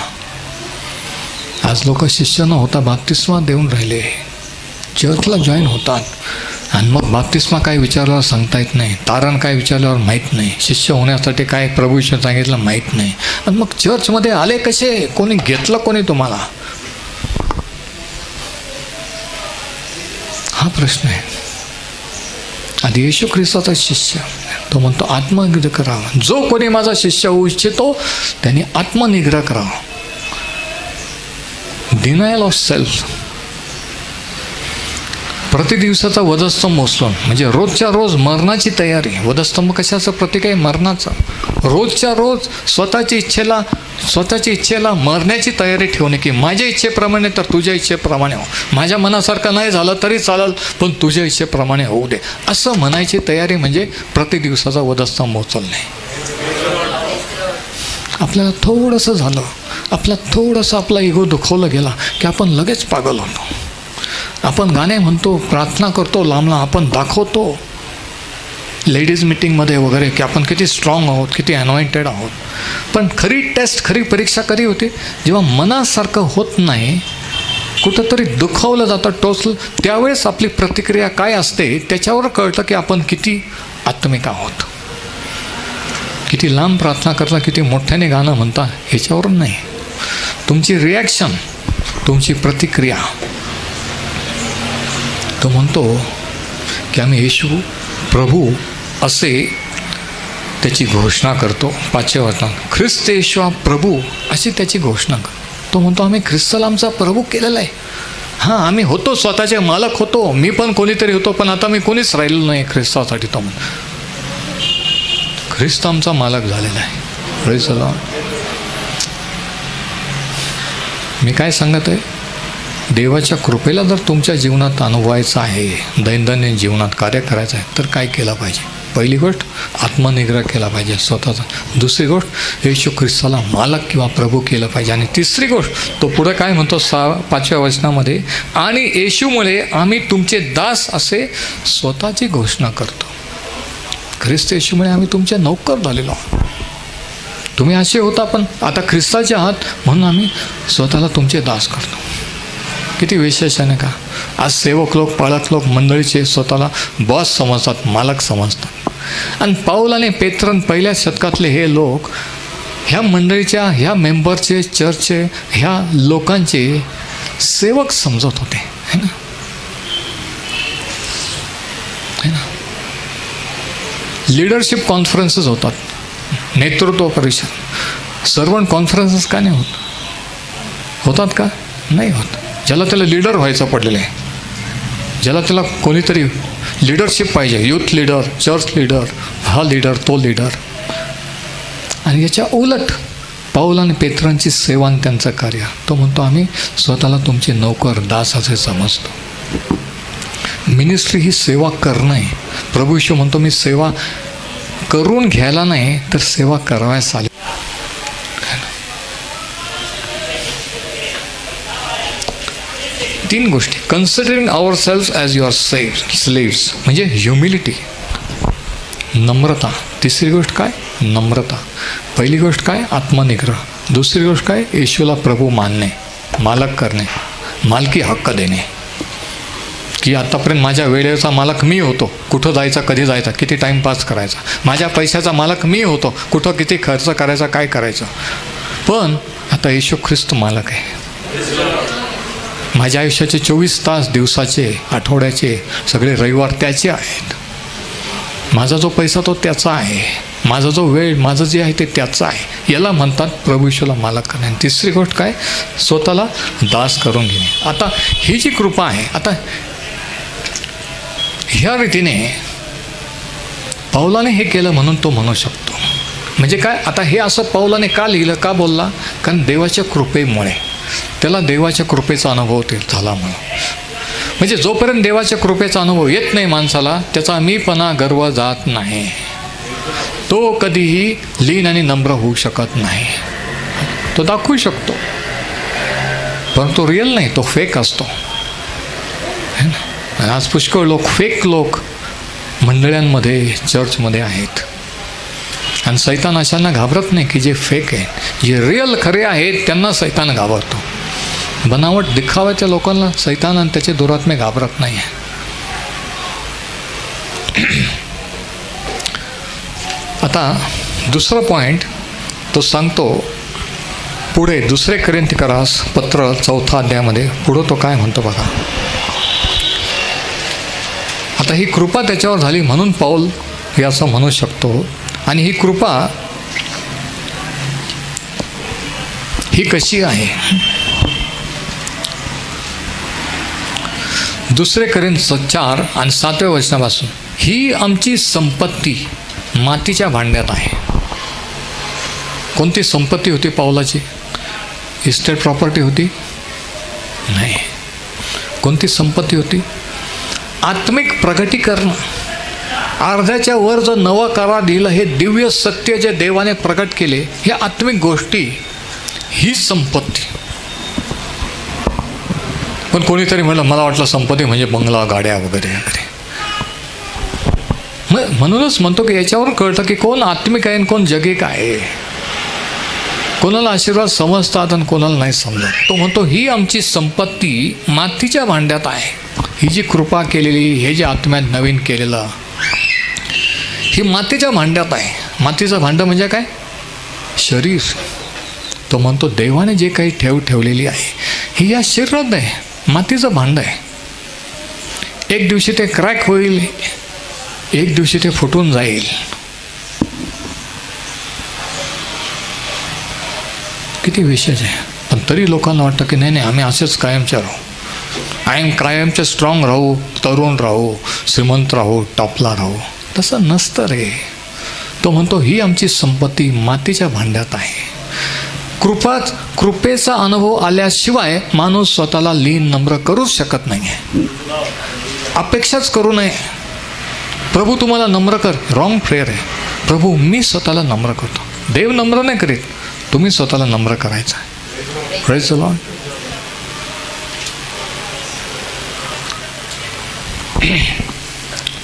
[SPEAKER 1] आज लोक शिष्य न होता बाप्तिस्मा देऊन राहिले, चर्चला जॉईन होतात आणि मग बाप्तिस्मा काय विचारल्यावर सांगता येत नाही, तारण काय विचारल्यावर माहीत नाही, शिष्य होण्यासाठी काय प्रभू येशू सांगितलं माहीत नाही. आणि मग चर्चमध्ये आले कसे, कोणी घेतलं कोणी तुम्हाला, हा प्रश्न आहे. आधी येशू ख्रिस्ताचा शिष्य, तो म्हणतो आत्मनिग्रह करावा. जो कोणी माझा शिष्य होऊ इच्छितो त्याने आत्मनिग्रह करावा. Denial of self. प्रतिदिवसाचा वधस्तंभ उचलून, म्हणजे रोजच्या रोज मरणाची तयारी. वधस्तंभ कशाचं प्रतीक आहे? मरणाचं. रोजच्या रोज स्वतःच्या इच्छेला मरण्याची तयारी ठेवणे, की माझ्या इच्छेप्रमाणे तर तुझ्या इच्छेप्रमाणे हो, माझ्या मनासारखं नाही झालं तरी चालेल पण तुझ्या इच्छेप्रमाणे होऊ दे, असं म्हणायची तयारी म्हणजे प्रतिदिवसाचा वधस्तंभ उचलणे. आपल्याला थोडंसं झालं, आपला इगो दुखवला गेला की आपण लगेच पागल होतो. आपण गाणे म्हणतो, प्रार्थना करतो, लांबला आपण दाखवतो लेडीज मीटिंगमध्ये वगैरे की आपण किती स्ट्रॉंग आहोत, किती अनॉइंटेड आहोत. पण खरी टेस्ट, खरी परीक्षा कधी होते? जेव्हा मनासारखं होत नाही, कुठंतरी दुखावलं जातं, टोचलं, त्यावेळेस आपली प्रतिक्रिया काय असते त्याच्यावर कळतं की आपण किती आत्मिक आहोत. किती लांब प्रार्थना करता, किती मोठ्याने गाणं म्हणता, ह्याच्यावरून नाही. तुमची रिॲक्शन, तुमची प्रतिक्रिया. तो म्हणतो की आम्ही येशू प्रभू असे त्याची घोषणा करतो. 5व्या वचनात ख्रिस्त येशू प्रभू अशी त्याची घोषणा करतो. तो म्हणतो आम्ही ख्रिस्ताला आमचा प्रभू केलेला आहे. हां, आम्ही होतो, स्वतःचे मालक होतो, मी पण कोणीतरी होतो, पण आता मी कोणीच राहिलेलो नाही ख्रिस्तासाठी. तो म्हणतो ख्रिस्त आमचा मालक झालेला आहे. Praise the Lord. मी काय सांगत आहे? देवाच्या कृपेला जर तुमच्या जीवनात अनुभवायचं आहे, दैनंदिन जीवनात कार्य करायचं आहे, तर काय केलं पाहिजे? पहिली गोष्ट आत्मनिग्रह केला पाहिजे स्वतःचा. दुसरी गोष्ट येशू ख्रिस्ताला मालक किंवा प्रभू केलं पाहिजे. आणि तिसरी गोष्ट तो पुढे काय म्हणतो 5व्या वचनामध्ये, आणि येशूमुळे आम्ही तुमचे दास असे स्वतःची घोषणा करतो. ख्रिस्त येशूमुळे आम्ही तुमचे नौकर झालेलो आहोत. तुम्ही असे होता पण आता ख्रिस्ताचे आहात म्हणून आम्ही स्वतःला तुमचे दास करतो. किती विशेष आहे का? आज सेवक लोक, पाळक लोक मंडळीचे स्वतःला बॉस समजतात, मालक समजतात. आणि पाऊल आणि पेत्रन पहिल्या शतकातले हे लोक ह्या मंडळीच्या, ह्या मेंबरचे, चर्चचे, ह्या लोकांचे सेवक समजत होते, है ना? लीडरशिप कॉन्फरन्सेस होतात, नेतृत्व परिषद, सर्वंट कॉन्फरन्सेस का नाही होतात का? नाही होत. ज्याला त्याला लीडर व्हायचं पडलेलं आहे, ज्याला त्याला कोणीतरी लीडरशिप पाहिजे, यूथ लीडर, चर्च लीडर, हा लीडर, तो लीडर. आणि याच्या उलट पाऊल आणि पेत्रांची सेवा आणि त्यांचं कार्य. तो म्हणतो आम्ही स्वतःला तुमचे नौकर, दास असे समजतो. मिनिस्ट्री ही सेवा करणं आहे. प्रभू येशू म्हणतो मी सेवा करून घ्यायला नाही तर सेवा करावयास आले. तीन गोष्टी. Considering our self as your slaves म्हणजे ह्युमिलिटी, नम्रता. तिसरी गोष्ट काय? नम्रता. पहिली गोष्ट काय? आत्मनिग्रह. दुसरी गोष्ट काय? येशूला प्रभू मानणे, मालक करणे, मालकी हक्क देणे. की आत्तापर्यंत माझ्या वेळेचा मालक मी होतो, कुठं जायचा, कधी जायचा, किती टाईमपास करायचा. माझ्या पैशाचा मालक मी होतो, कुठं किती खर्च करायचा, काय करायचं. पण आता येशू ख्रिस्त मालक आहे. माझ्या आयुष्याचे 24 तास, दिवसाचे, आठवड्याचे, सगळे रविवार त्याचे आहेत. माझा जो पैसा तो त्याचा आहे, माझा जो वेळ, माझं जे आहे ते त्याचं आहे. याला म्हणतात प्रभू येशूला मालक करणे. आणि तिसरी गोष्ट काय? स्वतःला दास करून घेणे. आता ही जी कृपा आहे, आता ह्या रीतीने पाऊलाने हे केलं म्हणून तो म्हणू शकतो. म्हणजे काय? आता हे असं पाऊलाने का लिहिलं, का बोलला? कारण देवाच्या कृपेमुळे, त्याला देवाच्या कृपेचा अनुभव झाला म्हणून. म्हणजे जोपर्यंत देवाच्या कृपेचा अनुभव येत नाही माणसाला, त्याचा मीपणा, गर्व जात नाही. तो कधीही लीन आणि नम्र होऊ शकत नाही. तो दाखवू शकतो पण तो रिअल नाही, तो फेक असतो. है ना. आणि आज पुष्कळ लोक, फेक लोक मंडळांमध्ये, चर्चमध्ये आहेत. आणि सैतान अशांना घाबरत नाही की जे फेक आहे. जे रिअल खरे आहेत त्यांना सैतान घाबरतो. बनावट दिखाव्याच्या लोकांना सैतान आणि त्याचे दुरात्मे घाबरत नाही आहे. आता दुसरा पॉईंट तो सांगतो पुढे 2 कोरिन्थिकरास पत्र 4 अध्यायामध्ये. पुढं तो काय म्हणतो बघा. आता ही कृपा त्याच्यावर झाली म्हणून पाऊल हे असं म्हणू शकतो. आणि ही कृपा ही कशी आहे. 2 कोरिन्थ 4 आणि 7व्या वचनापासून. ही आमची संपत्ती मातीच्या भांड्यात आहे. कोणती संपत्ती होती पाऊलाची? इस्टेट प्रॉपर्टी होती? नाही. कोणती संपत्ती होती? आत्मिक प्रगटीकरण. अर्ध्याच्या वर जो नवा करार दिला, हे दिव्य सत्य जे देवाने प्रकट केले, हे आत्मिक गोष्टी, ही संपत्ती. पण कोणीतरी म्हणलं, मला वाटलं संपत्ती म्हणजे बंगला, गाड्या वगैरे वगैरे. म्हणूनच म्हणतो की याच्यावरून कळतं की कोण आत्मिक आहे आणि कोण जगिक आहे. कोणाला आशीर्वाद समजतात आणि कोणाला नाही समजत. तो म्हणतो ही आमची संपत्ती मातीच्या भांड्यात आहे. ही जी कृपा केलेली, हे जे आत्म्यात नवीन केलेलं, ही मातीच्या भांड्यात आहे. मातीचं भांडं म्हणजे काय? शरीर. तो म्हणतो देवाने जे काही ठेवलेली आहे ही या शरीरात आहे. मातीचं भांडं आहे. एक दिवशी ते क्रॅक होईल, एक दिवशी ते फुटून जाईल. किती विशेष आहे. पण तरी लोकांना वाटतं की नाही आम्ही असेच कायमच्या राहू, कायमचे स्ट्रॉंग राहू, तरुण राहू, श्रीमंत राहू, टॉपला राहू. तसं नसतं रे. तो म्हणतो ही आमची संपत्ती मातीच्या भांड्यात आहे. कृपेचा अनुभव आल्याशिवाय माणूस स्वतःला लीन नम्र करूच शकत नाही आहे. अपेक्षाच करू नये. प्रभू तुम्हाला नम्र कर, रॉंग प्रेयर आहे. प्रभू मी स्वतःला नम्र करतो. देव नम्र नाही करीत, तुम्ही स्वतःला नम्र करायचं आहे. Praise the Lord.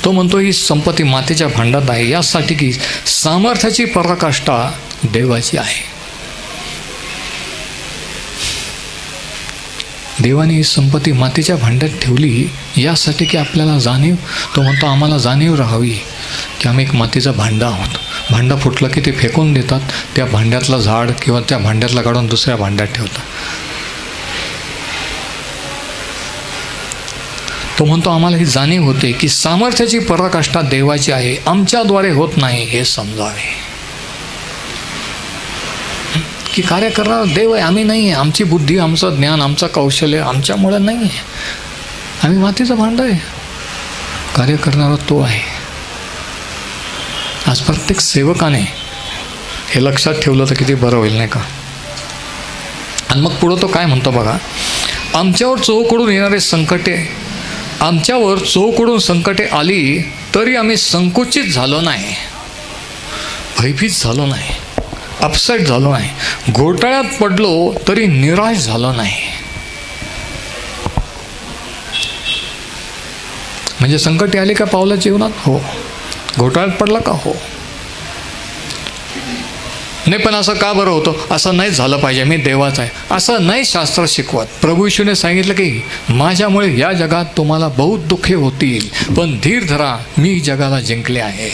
[SPEAKER 1] तो म्हणतो ही संपत्ती मातीच्या भांड्यात आहे, यासाठी की सामर्थ्याची पराकाष्ठा देवाची आहे. देवाने ही संपत्ती मातीच्या भांड्यात ठेवली यासाठी की आपल्याला जाणीव. तो म्हणतो आम्हाला जाणीव राहावी की आम्ही एक मातीचं भांडं आहोत. भांडं फुटलं की ते फेकून देतात. त्या भांड्यातलं झाड किंवा त्या भांड्यातला काढून दुसऱ्या भांड्यात ठेवतात. तो म्हणतो आम्हाला ही जाणीव होते की सामर्थ्याची पराकाष्ठा देवाची आहे, आमच्याद्वारे होत नाही हे समजावे. की कार्य करणारा देव आहे, आम्ही नाही आहे. आमची बुद्धी, आमचं ज्ञान, आमचं कौशल्य आमच्यामुळे नाही आहे. आम्ही मातीचं भांडं आहे. कार्य करणारा तो आहे. आज प्रत्येक सेवकाने हे लक्षात ठेवलं तर किती बरं होईल नाही का. आणि मग पुढं तो काय म्हणतो बघा. आमच्यावर चोहकडून येणारे संकटे, आमच्यावर चोहकडून संकटे आली तरी आम्ही संकुचित झालो नाही, भयभीत झालो नाही, अपसेट झालो नाही, घोटाळ्यात पडलो तरी निराश झालो नाही. म्हणजे संकटे आली का पावला जीवनात? हो. घोटाळ्यात पडला का? हो. नाही पण असं का बरं होतं? असं नाही झालं पाहिजे, मी देवाचा आहे असं नाही शास्त्र शिकवत. प्रभू येशूने सांगितलं की माझ्यामुळे या जगात तुम्हाला बहुत दुःखे होतील, पण धीर धरा, मी जगाला जिंकले आहे.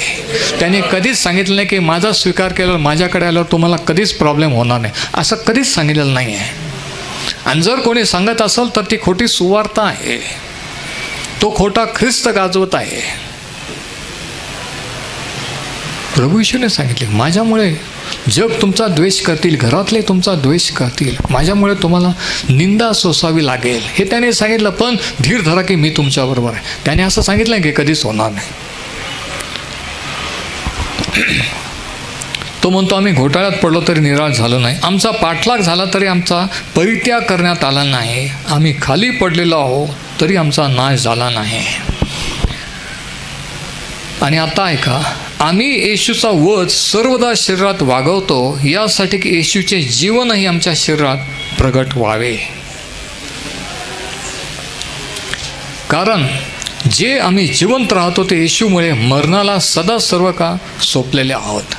[SPEAKER 1] त्याने कधीच सांगितलं नाही की माझा स्वीकार केल्यावर, माझ्याकडे आल्यावर तुम्हाला कधीच प्रॉब्लेम होणार नाही, असं कधीच सांगितलेलं नाही आहे. आणि जर कोणी सांगत असेल तर ती खोटी सुवार्ता आहे. तो खोटा ख्रिस्त गाजवत आहे. प्रभू येशूने सांगितले माझ्यामुळे जग तुमचा द्वेष करतील, घरातले तुमचा द्वेष करतील, माझ्यामुळे तुम्हाला निंदा सोसावी लागेल, हे त्याने सांगितलं. पण धीर धरा की मी तुमच्याबरोबर आहे. त्याने असं सांगितलं की कधीच होणार नाही. तो म्हणतो आम्ही घोटाळ्यात पडलो तरी निराश झालो नाही, आमचा पाठलाग झाला तरी आमचा परित्याग करण्यात आला नाही, आम्ही खाली पडलेलो आहोत तरी आमचा नाश झाला नाही. आणि आता ऐका, आम्ही येशूचा वध सर्वदा शरीरात वागवतो यासाठी की येशूचे जीवनही आमच्या शरीरात प्रगट व्हावे. कारण जे आम्ही जिवंत राहतो ते येशूमुळे मरणाला सदा सर्व का सोपलेले आहोत.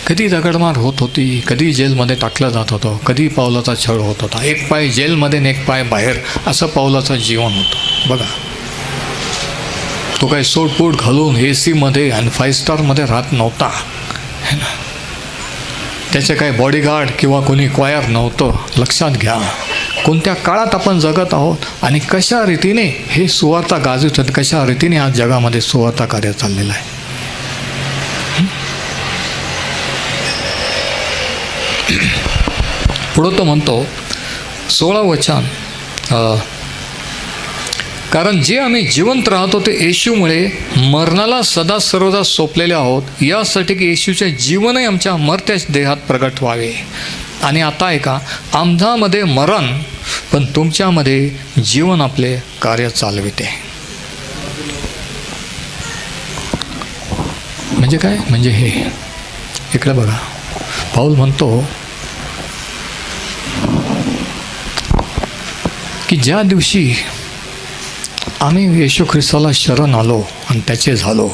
[SPEAKER 1] कधी दगडमार होत होती, कधी जेलमध्ये टाकलं जात होतं, कधी पावलाचा छळ होत होता, एक पाय जेलमध्ये आणि एक पाय बाहेर, असं पावलाचं जीवन होतं. बघा, तो काही सोटपूट घालून AC आणि 5 स्टारमध्ये राहत नव्हता, है ना. त्याचे काही बॉडीगार्ड किंवा कोणी क्वायर नव्हतं. लक्षात घ्या कोणत्या काळात आपण जगत आहोत आणि कशा रीतीने हे सुवार्ता गाजवत आहेत, कशा रीतीने आज जगामध्ये सुवार्ता कार्य चाललेलं आहे. पुढं तो म्हणतो 16 वचन, कारण जे आम्ही जिवंत राहतो ते येशूमुळे मरणाला सदा सर्वदा सोपलेले आहोत, यासाठी की येशूचे जीवनही आमच्या मर्त्या देहात प्रगट व्हावे. आणि आता ऐका, आमच्यामध्ये मरण पण तुमच्यामध्ये जीवन आपले कार्य चालविते. म्हणजे काय? म्हणजे हे इकडे बघा, पाऊल म्हणतो की ज्या दिवशी आम्ही येशू ख्रिस्ताला शरण आलो आणि त्याचे झालो,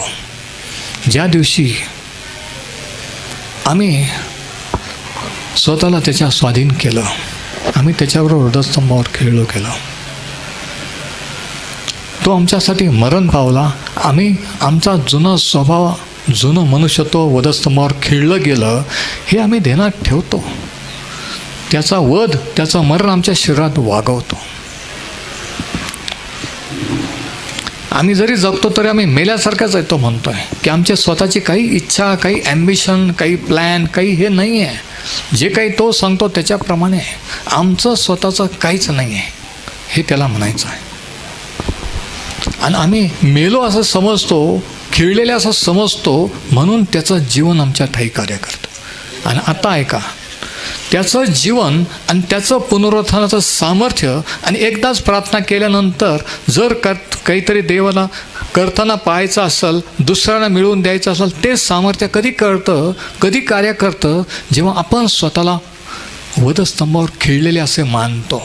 [SPEAKER 1] ज्या दिवशी आम्ही स्वतःला त्याच्या स्वाधीन केलं, आम्ही त्याच्याबरोबर हृदयस्तंभावर खेळलो केलं, तो आमच्यासाठी मरण पावला. आम्ही आमचा जुना स्वभाव, जुनं मनुष्यत्व वधस्तंभावर खेळलं गेलं हे आम्ही ध्यानात ठेवतो. त्याचा वध, त्याचं मरण आमच्या शरीरात वागवतो. आम्ही जरी जगतो तरी आम्ही मेल्यासारखाच आहे. तो म्हणतो आहे की आमच्या स्वतःची काही इच्छा, काही ॲम्बिशन, काही प्लॅन, काही हे नाही आहे. जे काही तो सांगतो त्याच्याप्रमाणे आहे. आमचं स्वतःचं काहीच नाही आहे, हे त्याला म्हणायचं आहे. आणि आम्ही मेलो असं समजतो, खिळलेले असं समजतो, म्हणून त्याचं जीवन आमच्या ठाई कार्य करतं. आणि आता ऐका, त्याचं जीवन आणि त्याचं पुनरुत्थानाचं सामर्थ्य, आणि एकदाच प्रार्थना केल्यानंतर जर काहीतरी देवाला करताना पाहायचं असेल, दुसऱ्यांना मिळवून द्यायचं असेल, ते सामर्थ्य कधी कळतं, कधी कार्य करतं, जेव्हा आपण स्वतःला वधस्तंभावर खिळलेले असे मानतो,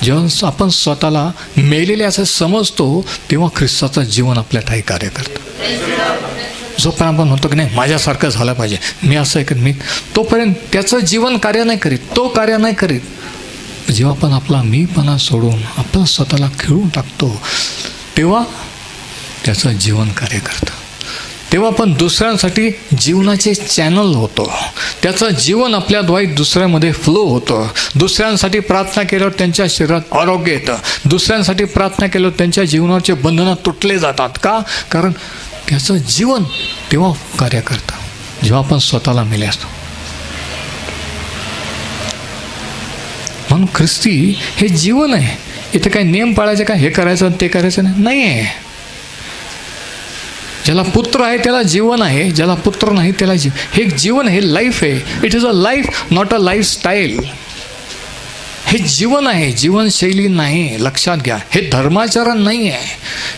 [SPEAKER 1] जेव्हा आपण स्वतःला मेलेले असे समजतो, तेव्हा ख्रिस्ताचं जीवन आपल्या ठाई कार्य करतं. जोपर्यंत आपण म्हणतो की नाही माझ्यासारखं झालं पाहिजे, मी असं आहे, मी तोपर्यंत त्याचं जीवन कार्य नाही करीत, तो कार्य नाही करीत. जेव्हा आपण आपला मीपणा सोडून आपण स्वतःला खिळून टाकतो, तेव्हा त्याचं जीवन कार्य करतं. तेव्हा आपण दुसऱ्यांसाठी जीवनाचे चॅनल होतो. त्याचं जीवन आपल्याद्वारे दुसऱ्यामध्ये फ्लो होतं. दुसऱ्यांसाठी प्रार्थना केल्यावर त्यांच्या शरीरात आरोग्य येतं. दुसऱ्यांसाठी प्रार्थना केल्यावर त्यांच्या जीवनाचे बंधनं तुटले जातात. का? कारण त्याचं जीवन तेव्हा कार्य करतं जेव्हा आपण स्वतःला मेले असतो. म्हणून ख्रिस्ती हे जीवन आहे. इथे काही नियम पाळायचे का, हे करायचं ते करायचं नाही आहे. ज्याला पुत्र आहे त्याला जीवन आहे, ज्याला पुत्र नाही त्याला हे जीवन, हे लाईफ आहे. It is a life, not a lifestyle. हे जीवन आहे, जीवनशैली नाही. लक्षात घ्या, हे धर्माचरण नाही आहे.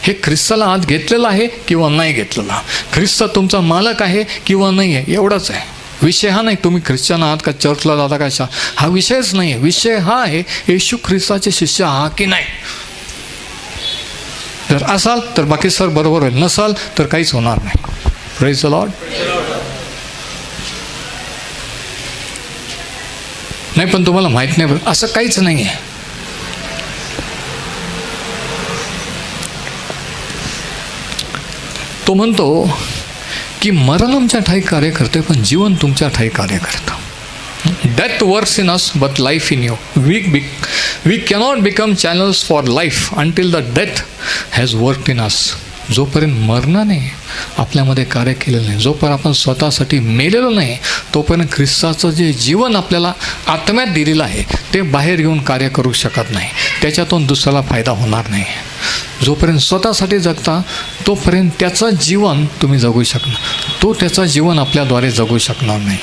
[SPEAKER 1] हे ख्रिस्ताला आत घेतलेलं आहे किंवा नाही घेतलेला, ख्रिस्त तुमचा मालक आहे किंवा नाही आहे, एवढंच आहे. विषय हा नाही तुम्ही ख्रिश्चन आहात का, चर्चला जाता का, हा विषयच नाही आहे. विषय हा आहे येशू ख्रिस्ताचे शिष्य आहात की नाही. जर असाल तर बाकी सर बरोबर होईल, नसाल तर काहीच होणार नाही. Praise the Lord. नाही पण तुम्हाला माहीत नाही, असं काहीच नाही आहे. तो म्हणतो की मरण आमच्या ठाई कार्य करते, पण जीवन तुमच्या ठाई कार्य करतं. Death works in us, but life in you. We cannot become channels for life until the death has worked in us. जोपर्यंत मरणाने आपल्यामध्ये कार्य केलेलं नाही, जोपर्यंत आपण स्वतःसाठी मेलेलो नाही, तोपर्यंत ख्रिस्ताचं जे जीवन आपल्याला आत्म्यात दिलेलं आहे ते बाहेर येऊन कार्य करू शकत नाही. त्याच्यातून दुसऱ्याला फायदा होणार नाही. जोपर्यंत स्वतःसाठी जगता तोपर्यंत त्याचं जीवन तुम्ही जगू शकणार, तो त्याचं जीवन आपल्याद्वारे जगू शकणार नाही.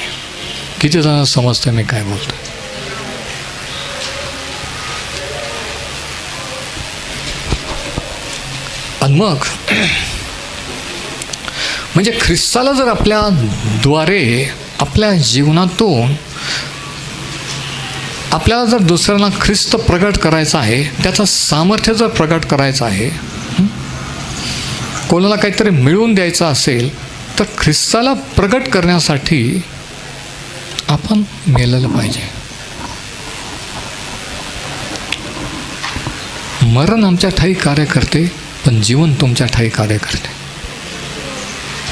[SPEAKER 1] किती जण समजतं मी काय बोलतो. आणि मग म्हणजे ख्रिस्ताला जर आपल्याद्वारे, आपल्या जीवनातून आपल्याला जर दुसऱ्यांना ख्रिस्त प्रगट करायचा आहे, त्याचं सामर्थ्य जर प्रगट करायचं आहे, कोणाला काहीतरी मिळवून द्यायचं असेल, तर ख्रिस्ताला प्रगट करण्यासाठी आपण मेलेलं पाहिजे. मरण आमच्या ठाई कार्य करते, पण जीवन तुमच्या ठाई कार्य करते.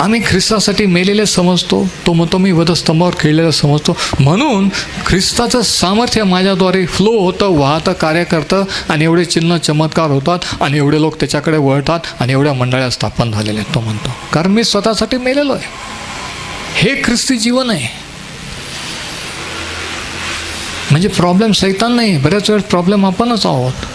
[SPEAKER 1] आम्ही ख्रिस्तासाठी मेलेले समजतो, तो म्हणतो मी वधस्तंभावर खेळलेलं समजतो, म्हणून ख्रिस्ताचं सामर्थ्य माझ्याद्वारे फ्लो होतं, वाहतं, कार्य करतं, आणि एवढे चिन्ह चमत्कार होतात, आणि एवढे लोक त्याच्याकडे वळतात, आणि एवढ्या मंडळ्या स्थापन झालेल्या आहेत. तो म्हणतो कारण मी स्वतःसाठी मेलेलो आहे. हे ख्रिस्ती जीवन आहे. म्हणजे प्रॉब्लेम सैतान नाही, बऱ्याच वेळेस प्रॉब्लेम आपणच आहोत.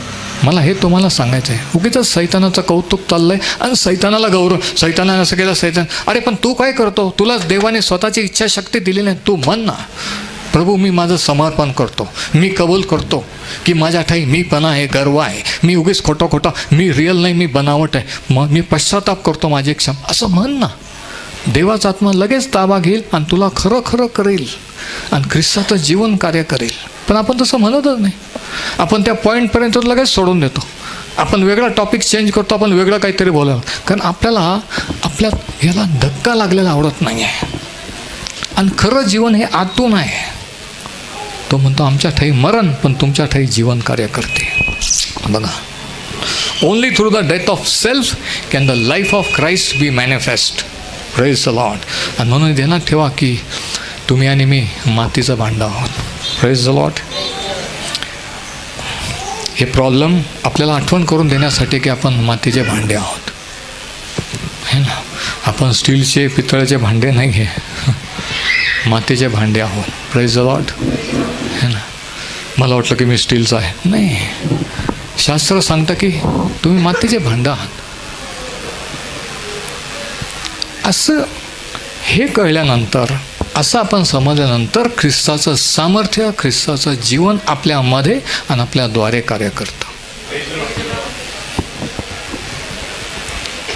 [SPEAKER 1] मला हे तुम्हाला सांगायचं आहे. उगीच सैतानाचं कौतुक चाललं आहे आणि सैतानाला गौरव, सैतानाने असं केलं, सैतान अरे पण तू काय करतो, तुला देवाने स्वतःची इच्छाशक्ती दिली नाही. तू म्हण ना, प्रभू मी माझं समर्पण करतो, मी कबूल करतो की माझ्या ठाई मीपणा आहे, गर्व आहे, मी उगीच खोटं, मी रिअल नाही, मी बनावट आहे, मग मी पश्चाताप करतो माझी असं म्हण ना. देवाचा आत्मा लगेच ताबा घेईल आणि तुला खरं करेल आणि ख्रिस्ताचं जीवन कार्य करेल. पण आपण तसं म्हणतच नाही. आपण त्या पॉईंटपर्यंत लगेच सोडून देतो. आपण वेगळा टॉपिक चेंज करतो, आपण वेगळं काहीतरी बोलावं, कारण आपल्याला आपल्या याला धक्का लागलेला आवडत नाही आहे. आणि खरं जीवन हे आतून आहे. तो म्हणतो आमच्या ठाई मरण, पण तुमच्या ठाई जीवन कार्य करते. बघा, only through the death of self can the life of Christ be manifest. Praise the Lord. आणि म्हणून ध्यानात ठेवा की तुम्ही आणि मी मातीचं भांडं आहोत. Praise the Lord. हे प्रॉब्लेम आपल्याला आठवण करून देण्यासाठी की आपण मातीचे भांडे आहोत, है ना. आपण स्टीलचे पितळेचे भांडे नाही घे, मातीचे भांडे आहोत. Praise the Lord. है ना. मला वाटलं की मी स्टीलचं आहे. नाही, शास्त्र सांगतं की तुम्ही मातीचे भांडं आहात. असं हे कळल्यानंतर, असं आपण समजल्यानंतर ख्रिस्ताचं सामर्थ्य, ख्रिस्ताचं जीवन आपल्यामध्ये आणि आपल्याद्वारे कार्य करतं.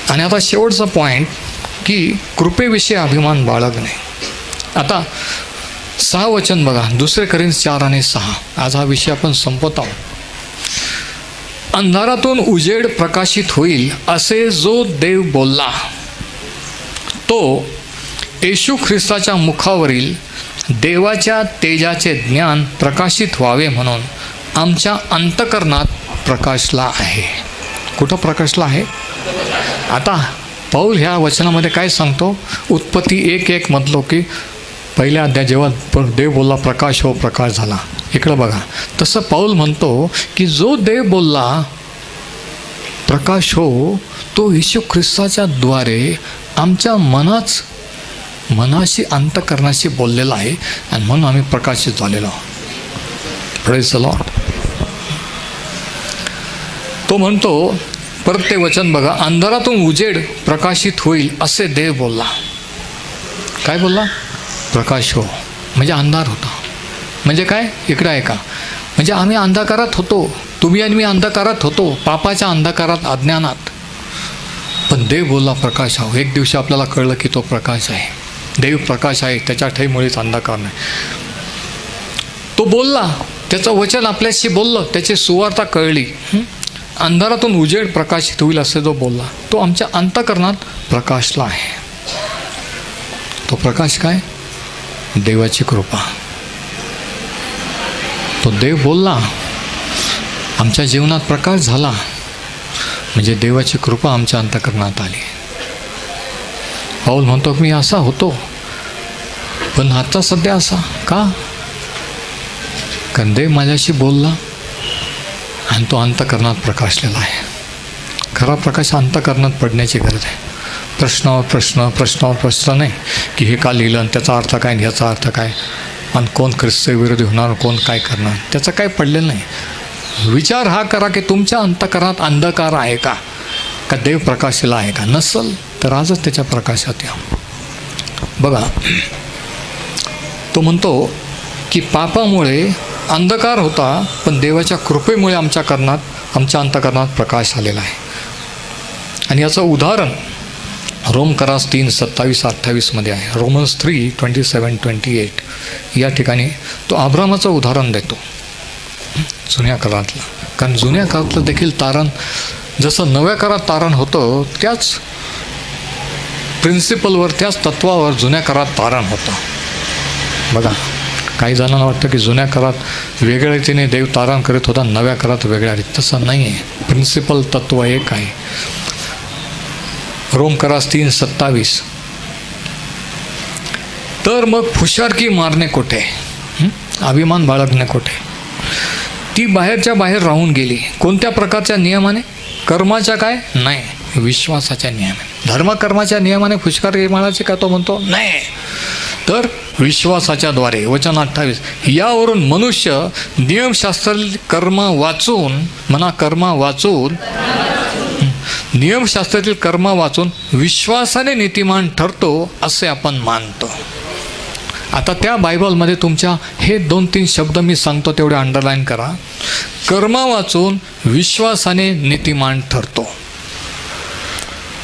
[SPEAKER 1] आणि आता शेवटचा पॉईंट की कृपेविषयी अभिमान बाळगणे. आता 6 वचन बघा, 2 कोरिंथ 4 आणि 6. आज हा विषय आपण संपवत आहोत. अंधारातून उजेड प्रकाशित होईल असे जो देव बोलला, तो येशू ख्रिस्ताच्या मुखावरील देवाच्या तेजाचे ज्ञान प्रकाशित व्हावे म्हणून आमच्या अंतःकरणात प्रकाशला आहे. कुठं प्रकाशला आहे? आता पौल ह्या वचनामध्ये काय सांगतो? उत्पत्ती 1:1 म्हटलो की पहिल्या अध्याय जेव्हा देव बोलला प्रकाश हो, प्रकाश झाला. इकडं बघा, तसं पौल म्हणतो की जो देव बोलला प्रकाश हो, तो येशू ख्रिस्ताच्या द्वारे आमच्या मनाशी अंतःकरणाशी बोललेला आहे, आणि म्हणून आम्ही प्रकाशित झालेलो आहोत. Praise the Lord. तो म्हणतो, परत ते वचन बघा, अंधारातून उजेड प्रकाशित होईल असे देव बोलला. काय बोलला? प्रकाश हो. म्हणजे अंधार होता. म्हणजे काय? इकडे आहे का? म्हणजे आम्ही अंधकारात होतो, तुम्ही आणि मी अंधकारात होतो, पापाच्या अंधकारात, अज्ञानात. पण देव बोलला प्रकाश हो. एक दिवशी आपल्याला कळलं की तो प्रकाश आहे. देव प्रकाश आहे, त्याच्या ठाईमुळेच अंधकार नाही. तो बोलला, त्याचं वचन आपल्याशी बोललं, त्याची सुवार्ता कळली. अंधारातून उजेड प्रकाशित होईल असे जो बोलला, तो आमच्या अंतःकरणात प्रकाशला आहे. तो प्रकाश काय? देवाची कृपा. तो देव बोलला, आमच्या जीवनात प्रकाश झाला, म्हणजे देवाची कृपा आमच्या अंतःकरणात आली. पौल म्हणतो मी असा होतो, पण आता सध्या असा का? कारण देव माझ्याशी बोलला आणि तो अंतःकरणात प्रकाशलेला आहे. खरा प्रकाश अंतःकरणात पडण्याची गरज आहे. प्रश्नावर प्रश्न नाही की हे का लिहिलं आणि त्याचा अर्थ काय, ह्याचा अर्थ काय, आणि कोण ख्रिस्त विरोधी होणार, कोण काय करणार, त्याचं काय पडलेलं नाही. विचार हा करा की तुमच्या अंतःकरणात अंधकार आहे का देव प्रकाशला आहे का? नसल तर आजच त्याच्या प्रकाशात या. बघा, तो म्हणतो की पापामुळे अंधकार होता, पण देवाच्या कृपेमुळे आमच्या अंतःकरणात प्रकाश आलेला आहे. आणि याचं उदाहरण रोमकरास 3:27-28 आहे. रोमन्स 3:27-28 या ठिकाणी तो अब्रामाचं उदाहरण देतो. जुन्या करारातलं. कारण जुन्या करारातलं देखील तारण जसं नव्या करारात तारण होतं त्याच प्रिन्सिपलवर, त्याच तत्वावर जुन्या करारात तारण होतं. बघा, काही जणांना वाटतं की जुन्या करारात वेगळ्या रीतीने देव तारण करीत होता, नव्या करारात वेगळ्या रीती. तसं नाही आहे. प्रिन्सिपल तत्व एक आहे. रोम करार 3:27. तर मग फुशारकी मारणे कोठे, अभिमान बाळगणे कोठे. ती बाहेरच्या बाहेर राहून गेली. कोणत्या प्रकारच्या नियमाने? कर्माच्या काय? नाही, विश्वासाच्या नियमाने. धर्मकर्माच्या नियमाने फुशारकी मारायची का? तो म्हणतो नाही, तर विश्वासाच्या द्वारे. वचन 28. यावरून मनुष्य नियमशास्त्रातील कर्म वाचून, नियमशास्त्रातील कर्म वाचून विश्वासाने नीतिमान ठरतो असे आपण मानतो. आता त्या बायबलमध्ये तुमच्या हे 2-3 शब्द मी सांगतो तेवढे अंडरलाईन करा. कर्म वाचून विश्वासाने नीतिमान ठरतो.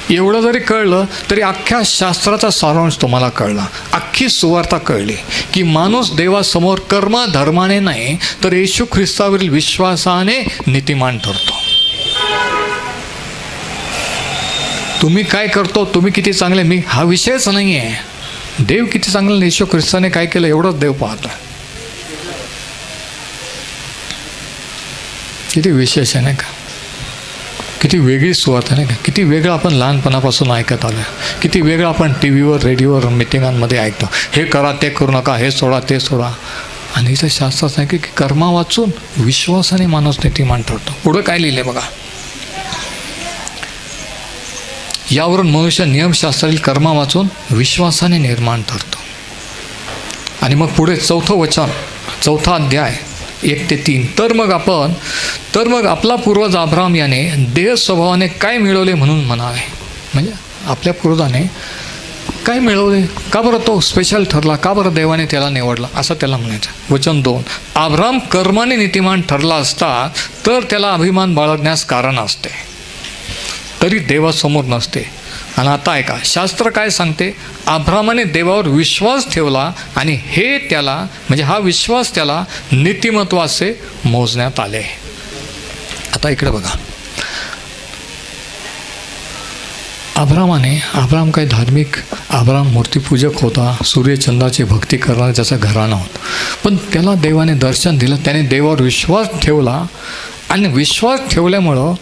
[SPEAKER 1] एवढं जरी कळलं तरी अख्ख्या शास्त्राचा सारांश तुम्हाला कळला. अख्खी सुवार्ता कळली की माणूस देवासमोर कर्म धर्माने नाही तर येशू ख्रिस्तावरील विश्वासाने नीतिमान ठरतो. तुम्ही काय करतो, तुम्ही किती चांगले, मी हा विषयच नाही आहे. देव किती चांगलं, येशू ख्रिस्ताने काय केलं एवढंच देव पाहतो. किती विशेष आहे नाही का? किती वेगळी सुवार्ता नाही का? किती वेगळं आपण लहानपणापासून ऐकत आलो आहे. किती वेगळं आपण टी व्हीवर, रेडिओवर, मिटिंगांमध्ये ऐकतो. हे करा, ते करू नका, हे सोडा, ते सोडा. आणि इथं शास्त्रात सांगितलं की कर्मा वाचून विश्वासाने माणूस नीतिमान ठरतो. पुढं काय लिहिले बघा. यावरून मनुष्य नियमशास्त्रातील कर्मा वाचून विश्वासाने निर्माण ठरतो. आणि मग पुढे 4थं वचन, 4था अध्याय 1-3. तर मग आपला पूर्वज अब्राम याने देह स्वभावाने काय मिळवले म्हणून म्हणावे. म्हणजे आपल्या पूर्वजाने काय मिळवले, का बरं तो स्पेशल ठरला, का बरं देवाने त्याला निवडला, असं त्याला म्हणायचं. वचन 2. अब्राम कर्माने नीतिमान ठरला असता तर त्याला अभिमान बाळगण्यास कारण असते, तरी देवासमोर नसते. आणि आता ऐका, शास्त्र काय सांगते. अब्रामाने देवावर विश्वास ठेवला आणि हे त्याला, म्हणजे हा विश्वास त्याला नीतिमत्व असे मोजण्यात आले. आता इकडे बघा, अब्राम काय धार्मिक, अब्राम मूर्तीपूजक होता, सूर्यचंद्राची भक्ती करणारा त्याचा घराणा होता. पण त्याला देवाने दर्शन दिलं, त्याने देवावर विश्वास ठेवला आणि विश्वास ठेवल्यामुळं,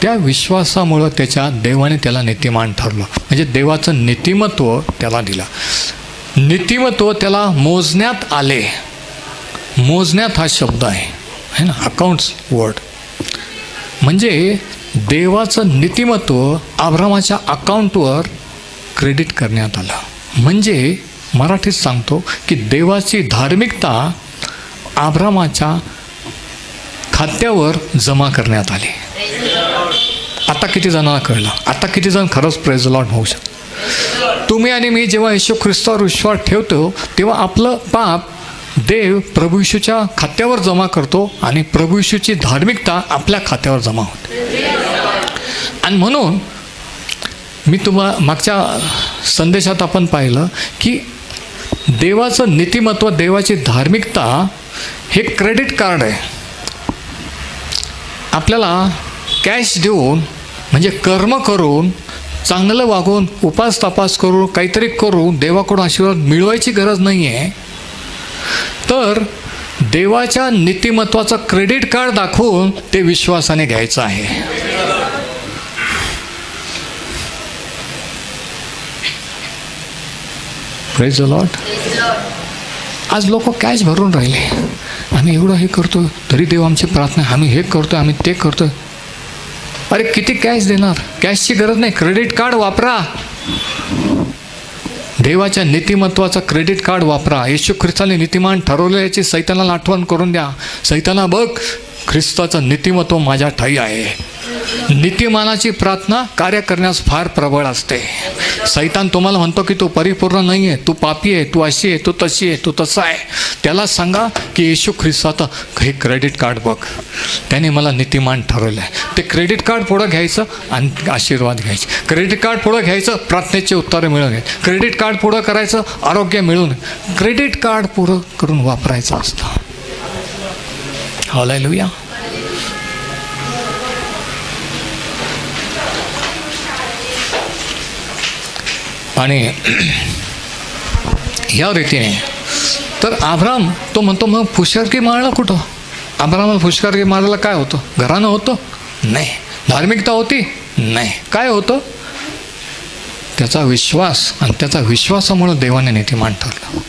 [SPEAKER 1] त्या विश्वासामुळं देवाने त्याला नीतिमान ठरलं. म्हणजे देवाचं नीतिमत्व त्याला दिलं. नीतिमत्व त्याला मोजण्यात आले. मोजण्यात हा शब्द आहे ना, अकाउंट्स वर्ड. म्हणजे देवाचं नीतिमत्व अब्रामाच्या अकाउंटवर क्रेडिट करण्यात आलं. म्हणजे मराठीत सांगतो की देवाची धार्मिकता अब्रामाच्या खात्यावर जमा करण्यात आली. आता किती जणांना कळलं? आता किती जण खरंच प्रेज लॉर्ड होऊ शकतात? तुम्ही आणि मी जेव्हा येशू ख्रिस्तावर विश्वास ठेवतो तेव्हा आपलं पाप देव प्रभू येशूच्या खात्यावर जमा करतो आणि प्रभू येशूची धार्मिकता आपल्या खात्यावर जमा होते. आणि म्हणून मी मागच्या संदेशात आपण पाहिलं की देवाचं नीतिमत्व, देवाची धार्मिकता हे क्रेडिट कार्ड आहे. आपल्याला कॅश देऊन, म्हणजे कर्म करून, चांगलं वागून, उपास तपास करून, काहीतरी करून देवाकडून आशीर्वाद मिळवायची गरज नाही आहे. तर देवाच्या नीतिमत्वाचं क्रेडिट कार्ड दाखवून ते विश्वासाने घ्यायचं आहे. Praise the Lord. आज लोक कॅश भरून राहिले. आम्ही एवढं हे करतो तरी देव आमची प्रार्थना, आम्ही हे करतो, आम्ही ते करतो. अरे किती कॅश देणार? कॅशची गरज नाही, क्रेडिट कार्ड वापरा. देवाच्या नीतिमत्वाचं क्रेडिट कार्ड वापरा. येशू ख्रिस्ताने नीतिमान ठरवलं याची सैतानाला आठवण करून द्या. सैताना, बघ ख्रिस्ताचं नीतिमत्व माझ्या ठाई आहे. नीतिमानाची प्रार्थना कार्य करण्यास फार प्रबळ असते. सैतान तुम्हाला म्हणतो की तू परिपूर्ण नाही आहे, तू पापी आहे, तू अशी आहे, तू तशी आहे, तू तसा आहे. त्याला सांगा की येशू ख्रिस्ताचं हे क्रेडिट कार्ड बघ, त्याने मला नीतिमान ठरवलं आहे. ते क्रेडिट कार्ड पुढं घ्यायचं आणि आशीर्वाद घ्यायचे. क्रेडिट कार्ड पुढं घ्यायचं, प्रार्थनेची उत्तरं मिळून घ्यायचं. क्रेडिट कार्ड पुढं करायचं, आरोग्य मिळून. क्रेडिट कार्ड पुढं करून वापरायचं असतं. हालेलुया. आणि या रीतीने तर अब्राम तो म्हणतो मग फुशकारकी मारला कुठं? अब्रामाला फुशकारकी मारायला काय होतं? घरानं होतं? नाही. धार्मिकता होती? नाही. काय होतं? त्याचा विश्वास, आणि त्याचा विश्वासामुळे देवाने नीतिमान ठरलं.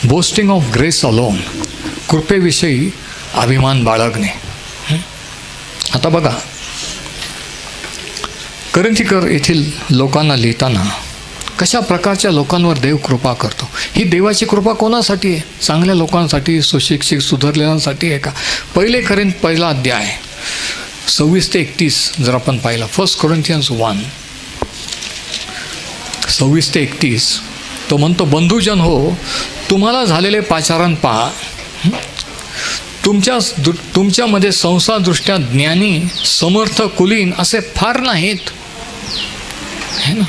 [SPEAKER 1] बोस्टिंग ऑफ ग्रेस अलोन, कृपेविषयी अभिमान बाळगणे. आता बघा, करिंथीकर येथील लोकांना लिहिताना कशा प्रकारच्या लोकांवर देव कृपा करतो. ही देवाची कृपा कोणासाठी आहे? चांगल्या लोकांसाठी, सुशिक्षित, सुधारलेल्यांसाठी आहे का? पहिला अध्याय 26 ते 31 जर आपण पाहिला, 1 Corinthians 1 26 ते 31, तो म्हणतो, बंधुजन हो, तुम्हाला झालेले पाचारण पहा. तुमच्यामध्ये संसारदृष्ट्या ज्ञानी, समर्थ, कुलीन असे फार नाहीत, है ना.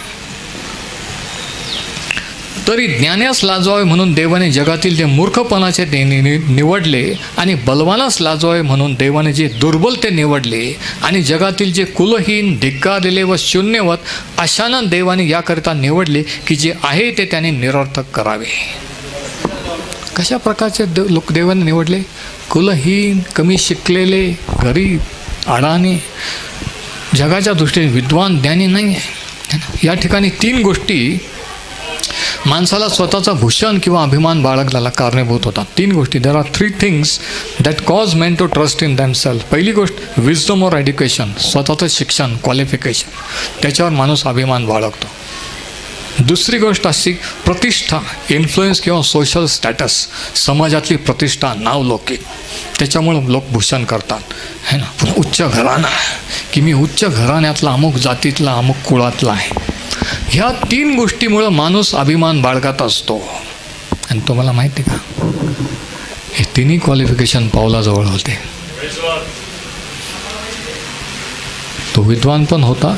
[SPEAKER 1] तरी ज्ञानास लाजवावे म्हणून देवाने जगातील जे मूर्खपणाचे निवडले, आणि बलवानास लाजवावे म्हणून देवाने जे दुर्बल ते निवडले, आणि जगातील जे कुलहीन, धिक्कारलेले व शून्यवत अशांना देवाने याकरिता निवडले की जे आहे ते त्याने निरर्थक करावे. कशा प्रकारचे लोक देवाने निवडले? कुलहीन, कमी शिकलेले, गरीब, अडाणी, जगाच्या दृष्टीने विद्वान, ज्ञानी नाही आहे. या ठिकाणी 3 गोष्टी माणसाला स्वतःचा भूषण किंवा अभिमान बाळगण्याला कारणीभूत होतात. 3 गोष्टी. There are 3 things that cause men to trust in themselves. पहिली गोष्ट विजडम ऑर एज्युकेशन, स्वतःचं शिक्षण, क्वालिफिकेशन, त्याच्यावर माणूस अभिमान बाळगतो. दुसरी गोष्ट अशी प्रतिष्ठा, इन्फ्लुएन्स किंवा सोशल स्टॅटस, समाजातली प्रतिष्ठा, नावलौकिक, त्याच्यामुळं लोक भूषण करतात, है ना. पण उच्च घराणा, की मी उच्च घराण्यातला, अमुक जातीतला, अमुक कुळातला आहे. ह्या 3 गोष्टीमुळं माणूस अभिमान बाळगत असतो. आणि तुम्हाला माहिती का, हे 3ही क्वालिफिकेशन पावलाजवळ होते. तो विद्वान पण होता,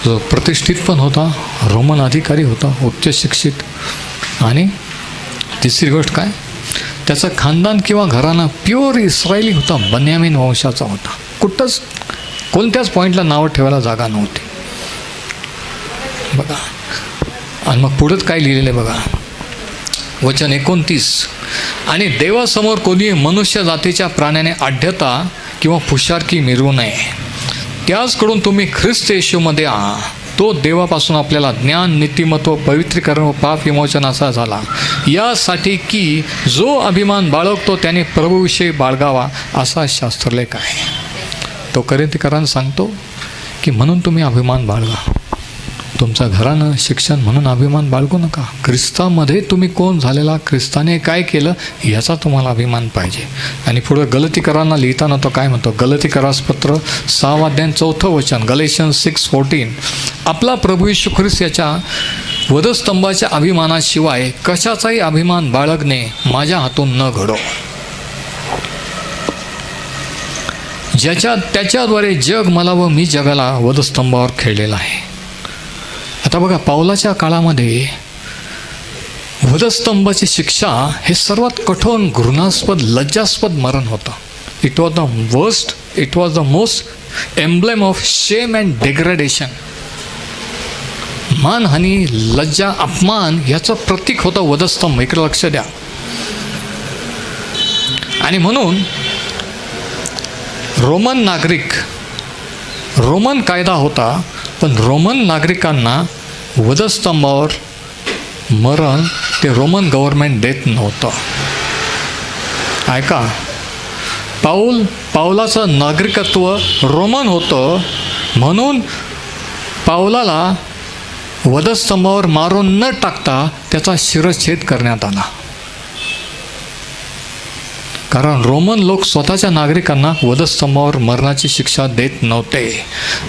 [SPEAKER 1] तो प्रतिष्ठित पण होता, रोमन अधिकारी होता, उच्च शिक्षित, आणि तिसरी गोष्ट काय, त्याचं खानदान किंवा घराणा प्युअर इस्रायली होता, बन्यामीन वंशाचा होता. कुठंच कोणत्याच पॉईंटला नावं ठेवायला जागा नव्हती. बघा, आणि मग पुढंच काय लिहिलेलं आहे बघा, वचन 29, आणि देवासमोर कोणी मनुष्य जातीच्या प्राण्याने आढ्यता किंवा फुशारकी मिरवू नये. त्याचकडून तुम्ही ख्रिस्त येशूमध्ये आहात. तो देवापासून आपल्याला ज्ञान, नीतिमत्व, पवित्रीकरण व पाप विमोचन असा झाला, यासाठी की जो अभिमान बाळगतो त्याने प्रभूविषयी बाळगावा, असा शास्त्रलेख आहे. तो करिंथीकरांना सांगतो की म्हणून तुम्ही अभिमान बाळगा. तुमचं घरानं, शिक्षण म्हणून अभिमान बाळगू नका. ख्रिस्तामध्ये तुम्ही कोण झालेला, ख्रिस्ताने काय केलं, याचा तुम्हाला अभिमान पाहिजे. आणि पुढं गलतीकरांना लिहिताना तो काय म्हणतो, गलतीकरास पत्र 6 अध्याय 4 वचन, Galatians 6:14, आपला प्रभू येशू ख्रिस्त याच्या वधस्तंभाच्या अभिमानाशिवाय कशाचाही अभिमान बाळगणे माझ्या हातून न घडो. त्याच्याद्वारे जग मला व मी जगाला वधस्तंभावर खेळलेला आहे. आता बघा, पावलाच्या काळामध्ये वधस्तंभाची शिक्षा हे सर्वात कठोर, घृणास्पद, लज्जास्पद मरण होतं. It was the worst, it was the most emblem of shame and degradation. मानहानी, लज्जा, अपमान याचं प्रतीक होतं वधस्तंभ. इकडे लक्ष द्या. आणि म्हणून रोमन कायदा होता, पण रोमन नागरिकांना वधस्तंभावर मरण ते रोमन गव्हर्नमेंट देत नव्हतं. ऐका, पावलाचं नागरिकत्व रोमन होतं, म्हणून पावलाला वधस्तंभावर मारून न टाकता त्याचा शिरच्छेद करण्यात आला. कारण रोमन लोक स्वतःच्या नागरिकांना वधस्तंभावर मरणाची शिक्षा देत नव्हते.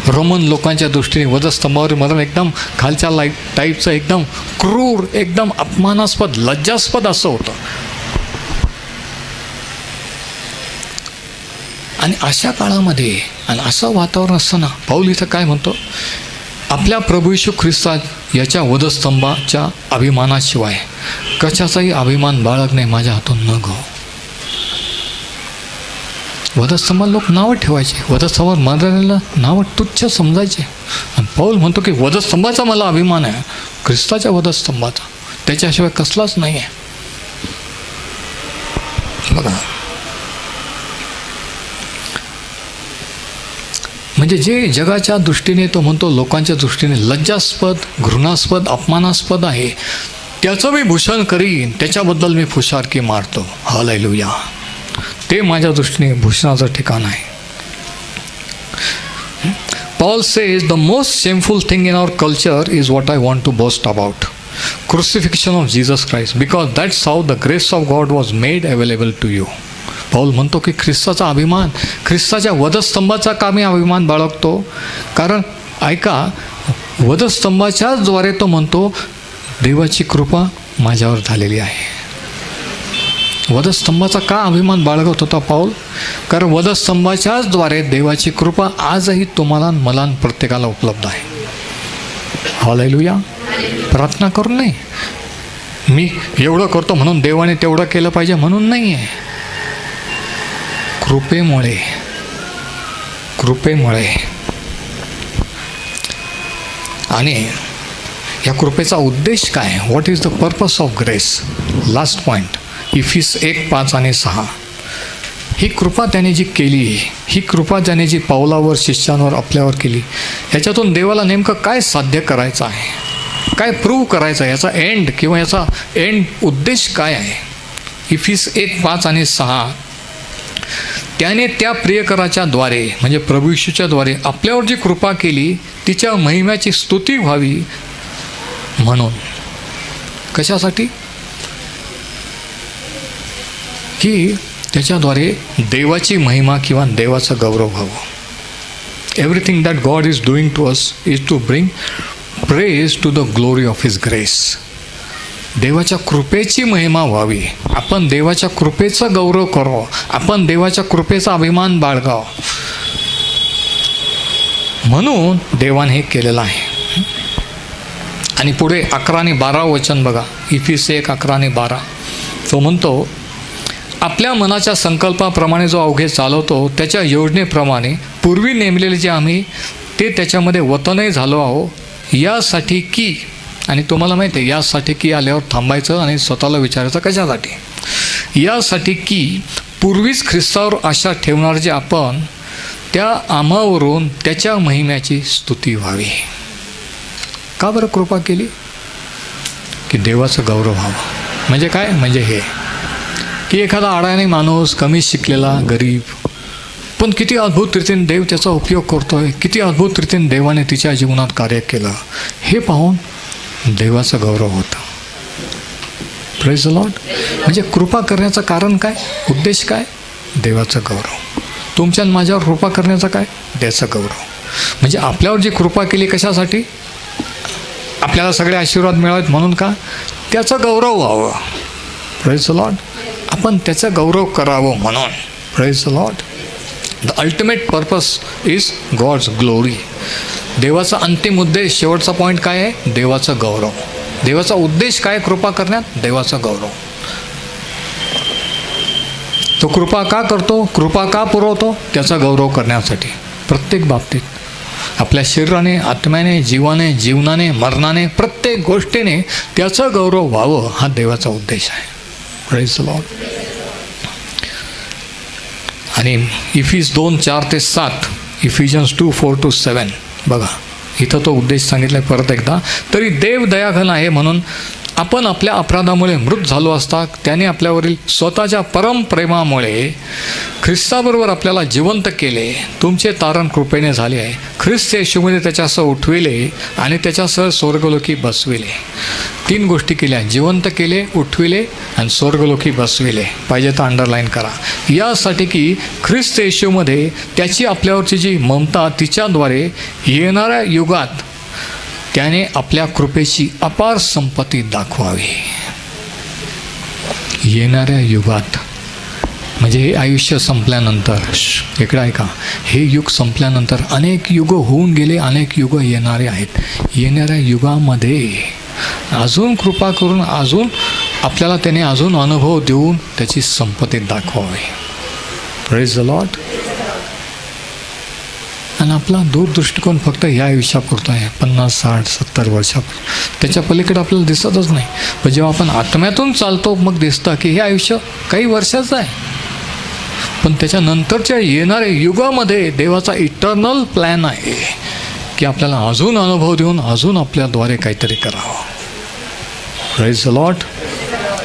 [SPEAKER 1] रोमन लोकांच्या दृष्टीने वधस्तंभावर मरण एकदम खालच्या टाईपचं, एकदम क्रूर, एकदम अपमानास्पद, लज्जास्पद असं होतं. आणि अशा काळामध्ये आणि असं वातावरण असताना पाऊल इथं काय म्हणतो, आपल्या प्रभू येशू ख्रिस्ता याच्या वधस्तंभाच्या अभिमानाशिवाय कशाचाही अभिमान बाळगणे माझ्या हातून न गो. वधस्तंभाला लोक नावं ठेवायचे, वधस्तंभावर मरणाऱ्याला नावं तुच्छ समजायचे. आणि पौल म्हणतो की वधस्तंभाचा मला अभिमान आहे, ख्रिस्ताच्या वधस्तंभाचा, त्याच्याशिवाय कसलाच नाही आहे. बघा, म्हणजे जे जगाच्या दृष्टीने, तो म्हणतो लोकांच्या दृष्टीने लज्जास्पद, घृणास्पद, अपमानास्पद आहे, त्याचं मी भूषण करीन, त्याच्याबद्दल मी फुशारकी मारतो. हालेलुया. ते माझ्या दृष्टीने भूषणाचं ठिकाण आहे. Paul says the most shameful thing in our culture is what I want to boast about. Crucifixion of Jesus Christ, because that's how the grace of God was made available to you. Paul म्हणतो की ख्रिस्ताचा अभिमान, ख्रिस्ताच्या वधस्तंभाचा का मी अभिमान बाळगतो? कारण ऐका, वधस्तंभाच्याच द्वारे तो म्हणतो देवाची कृपा माझ्यावर झालेली आहे. वधस्तंभाचा का अभिमान बाळगत होता पौल? कारण वधस्तंभाच्याच द्वारे देवाची कृपा आजही तुम्हाला, मला, प्रत्येकाला उपलब्ध आहे. हालेलुया. प्रार्थना करून नाही, मी एवढं करतो म्हणून देवाने तेवढं केलं पाहिजे म्हणून नाही आहे. कृपेमुळे, कृपेमुळे. आणि या कृपेचा उद्देश काय? What is the purpose of grace? Last point, इफिस 1:5 आणि 6. ही कृपा त्याने जी केली, ही कृपा त्याने जी पावलावर, शिष्यांवर, आपल्यावर केली, ह्याच्यातून देवाला नेमकं काय साध्य करायचं आहे, काय प्रूव्ह करायचं आहे, याचा एंड किंवा याचा एंड उद्देश काय आहे? इफिस 1:5 आणि 6. त्याने त्या प्रियकराच्या द्वारे, म्हणजे प्रभू येशूच्या द्वारे आपल्यावर जी कृपा केली, तिच्या महिम्याची स्तुती व्हावी म्हणून. कशासाठी? की त्याच्याद्वारे देवाची महिमा किंवा देवाचा गौरव व्हावं. Everything that God is doing to us is to bring praise to the glory of his grace. देवाच्या कृपेची महिमा व्हावी, आपण देवाच्या कृपेचा गौरव करावं, आपण देवाच्या कृपेचा अभिमान बाळगावं, म्हणून देवाने हे केलेलं आहे. आणि पुढे 11 आणि 12 वचन बघा, इफिस 1:11 आणि 12. तो म्हणतो, आपल्या मनाच्या संकल्पाप्रमाणे जो अवघे चालवतो, त्याच्या योजनेप्रमाणे पूर्वी नेमलेले जे आम्ही ते त्याच्यामध्ये वतनही झालो आहो, यासाठी की, आणि तुम्हाला माहिती आहे यासाठी की आल्यावर थांबायचं आणि स्वतःला विचारायचं कशासाठी? यासाठी की पूर्वीच ख्रिस्तावर आशा ठेवणार जे आपण, त्या आम्हावरून त्याच्या महिम्याची स्तुती व्हावी. का बरं कृपा केली? की देवाचं गौरव व्हावं. म्हणजे काय? म्हणजे हे की एखादा अडाणी माणूस, कमी शिकलेला, गरीब, पण किती अद्भुत रीतीने देव त्याचा उपयोग करतोय, किती अद्भुत रीतीने देवाने तिच्या जीवनात कार्य केलं, हे पाहून देवाचं गौरव होतं. Praise the Lord. म्हणजे कृपा करण्याचं कारण काय? उद्देश काय? देवाचं गौरव. तुमच्या माझ्यावर कृपा करण्याचं काय? देवाचं गौरव. म्हणजे आपल्यावर जी कृपा केली कशासाठी? आपल्याला सगळे आशीर्वाद मिळावेत म्हणून का? त्याचं गौरव व्हावं. Praise the Lord. आपण त्याचं गौरव करावं म्हणून. Praise the Lord. The ultimate purpose is God's glory. देवाचा अंतिम उद्देश, शेवटचा पॉईंट काय आहे? देवाचा गौरव. देवाचा उद्देश काय कृपा करण्यात? देवाचा गौरव. तो कृपा का करतो? कृपा का पुरवतो? त्याचा गौरव करण्यासाठी. प्रत्येक बाबतीत, आपल्या शरीराने, आत्म्याने, जीवाने, जीवनाने, मरणाने, प्रत्येक गोष्टीने त्याचा गौरव व्हावं, हा देवाचा उद्देश आहे. Praise the Lord. आणि इफिस 2:4-7, इफिजन्स 2:4-7 बघा, इथं तो उद्देश सांगितला आहे परत एकदा. तरी देव दयाघन आहे म्हणून आपण आपल्या अपराधामुळे मृत झालो असता त्याने आपल्यावरील स्वतःच्या परमप्रेमामुळे ख्रिस्ताबरोबर आपल्याला जिवंत केले. तुमचे तारण कृपेने झाले आहे. ख्रिस्त येशूमध्ये त्याच्यासह उठविले आणि त्याच्यासह स्वर्गलोकी बसविले. 3 गोष्टी केल्या: जिवंत केले, उठविले आणि स्वर्गलोकी बसविले. पाहिजे तर अंडरलाईन करा. यासाठी की ख्रिस्त येशूमध्ये त्याची आपल्यावरची जी ममता, तिच्याद्वारे येणाऱ्या युगात त्याने आपल्या कृपेची अपार संपत्ती दाखवावी. येणाऱ्या युगात म्हणजे हे आयुष्य संपल्यानंतर, इकडे ऐका, हे युग संपल्यानंतर अनेक युग होऊन गेले, अनेक युग येणारे आहेत. येणाऱ्या युगामध्ये अजून कृपा करून अजून आपल्याला त्याने अजून अनुभव देऊन त्याची संपत्ती दाखवावी. Praise the Lord. आणि आपला दूरदृष्टिकोन फक्त ह्या आयुष्यापुरता आहे, 50, 60, 70 वर्षापुरतं. त्याच्या पलीकडे आपल्याला दिसतच नाही. पण जेव्हा आपण आत्म्यातून चालतो मग दिसतं की हे आयुष्य काही वर्षाचं आहे, पण त्याच्यानंतरच्या येणाऱ्या युगामध्ये देवाचा इटर्नल प्लॅन आहे की आपल्याला अजून अनुभव देऊन अजून आपल्याद्वारे काहीतरी करावं. Praise the Lord.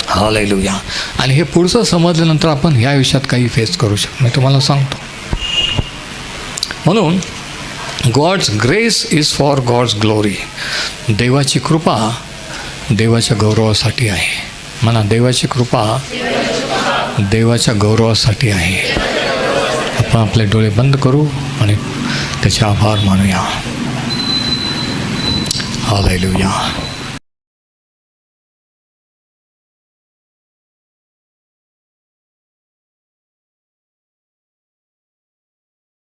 [SPEAKER 1] हालेलुया. आणि हे पुढचं समजल्यानंतर आपण ह्या आयुष्यात काही फेस करू शकतो. मी तुम्हाला सांगतो. म्हणून God's grace is for God's glory. देवाची कृपा देवाच्या गौरवासाठी आहे. म्हणा, देवाची कृपा देवाच्या गौरवासाठी आहे. आपण आपले डोळे बंद करू आणि त्याचे आभार मानूया. हालेलुया.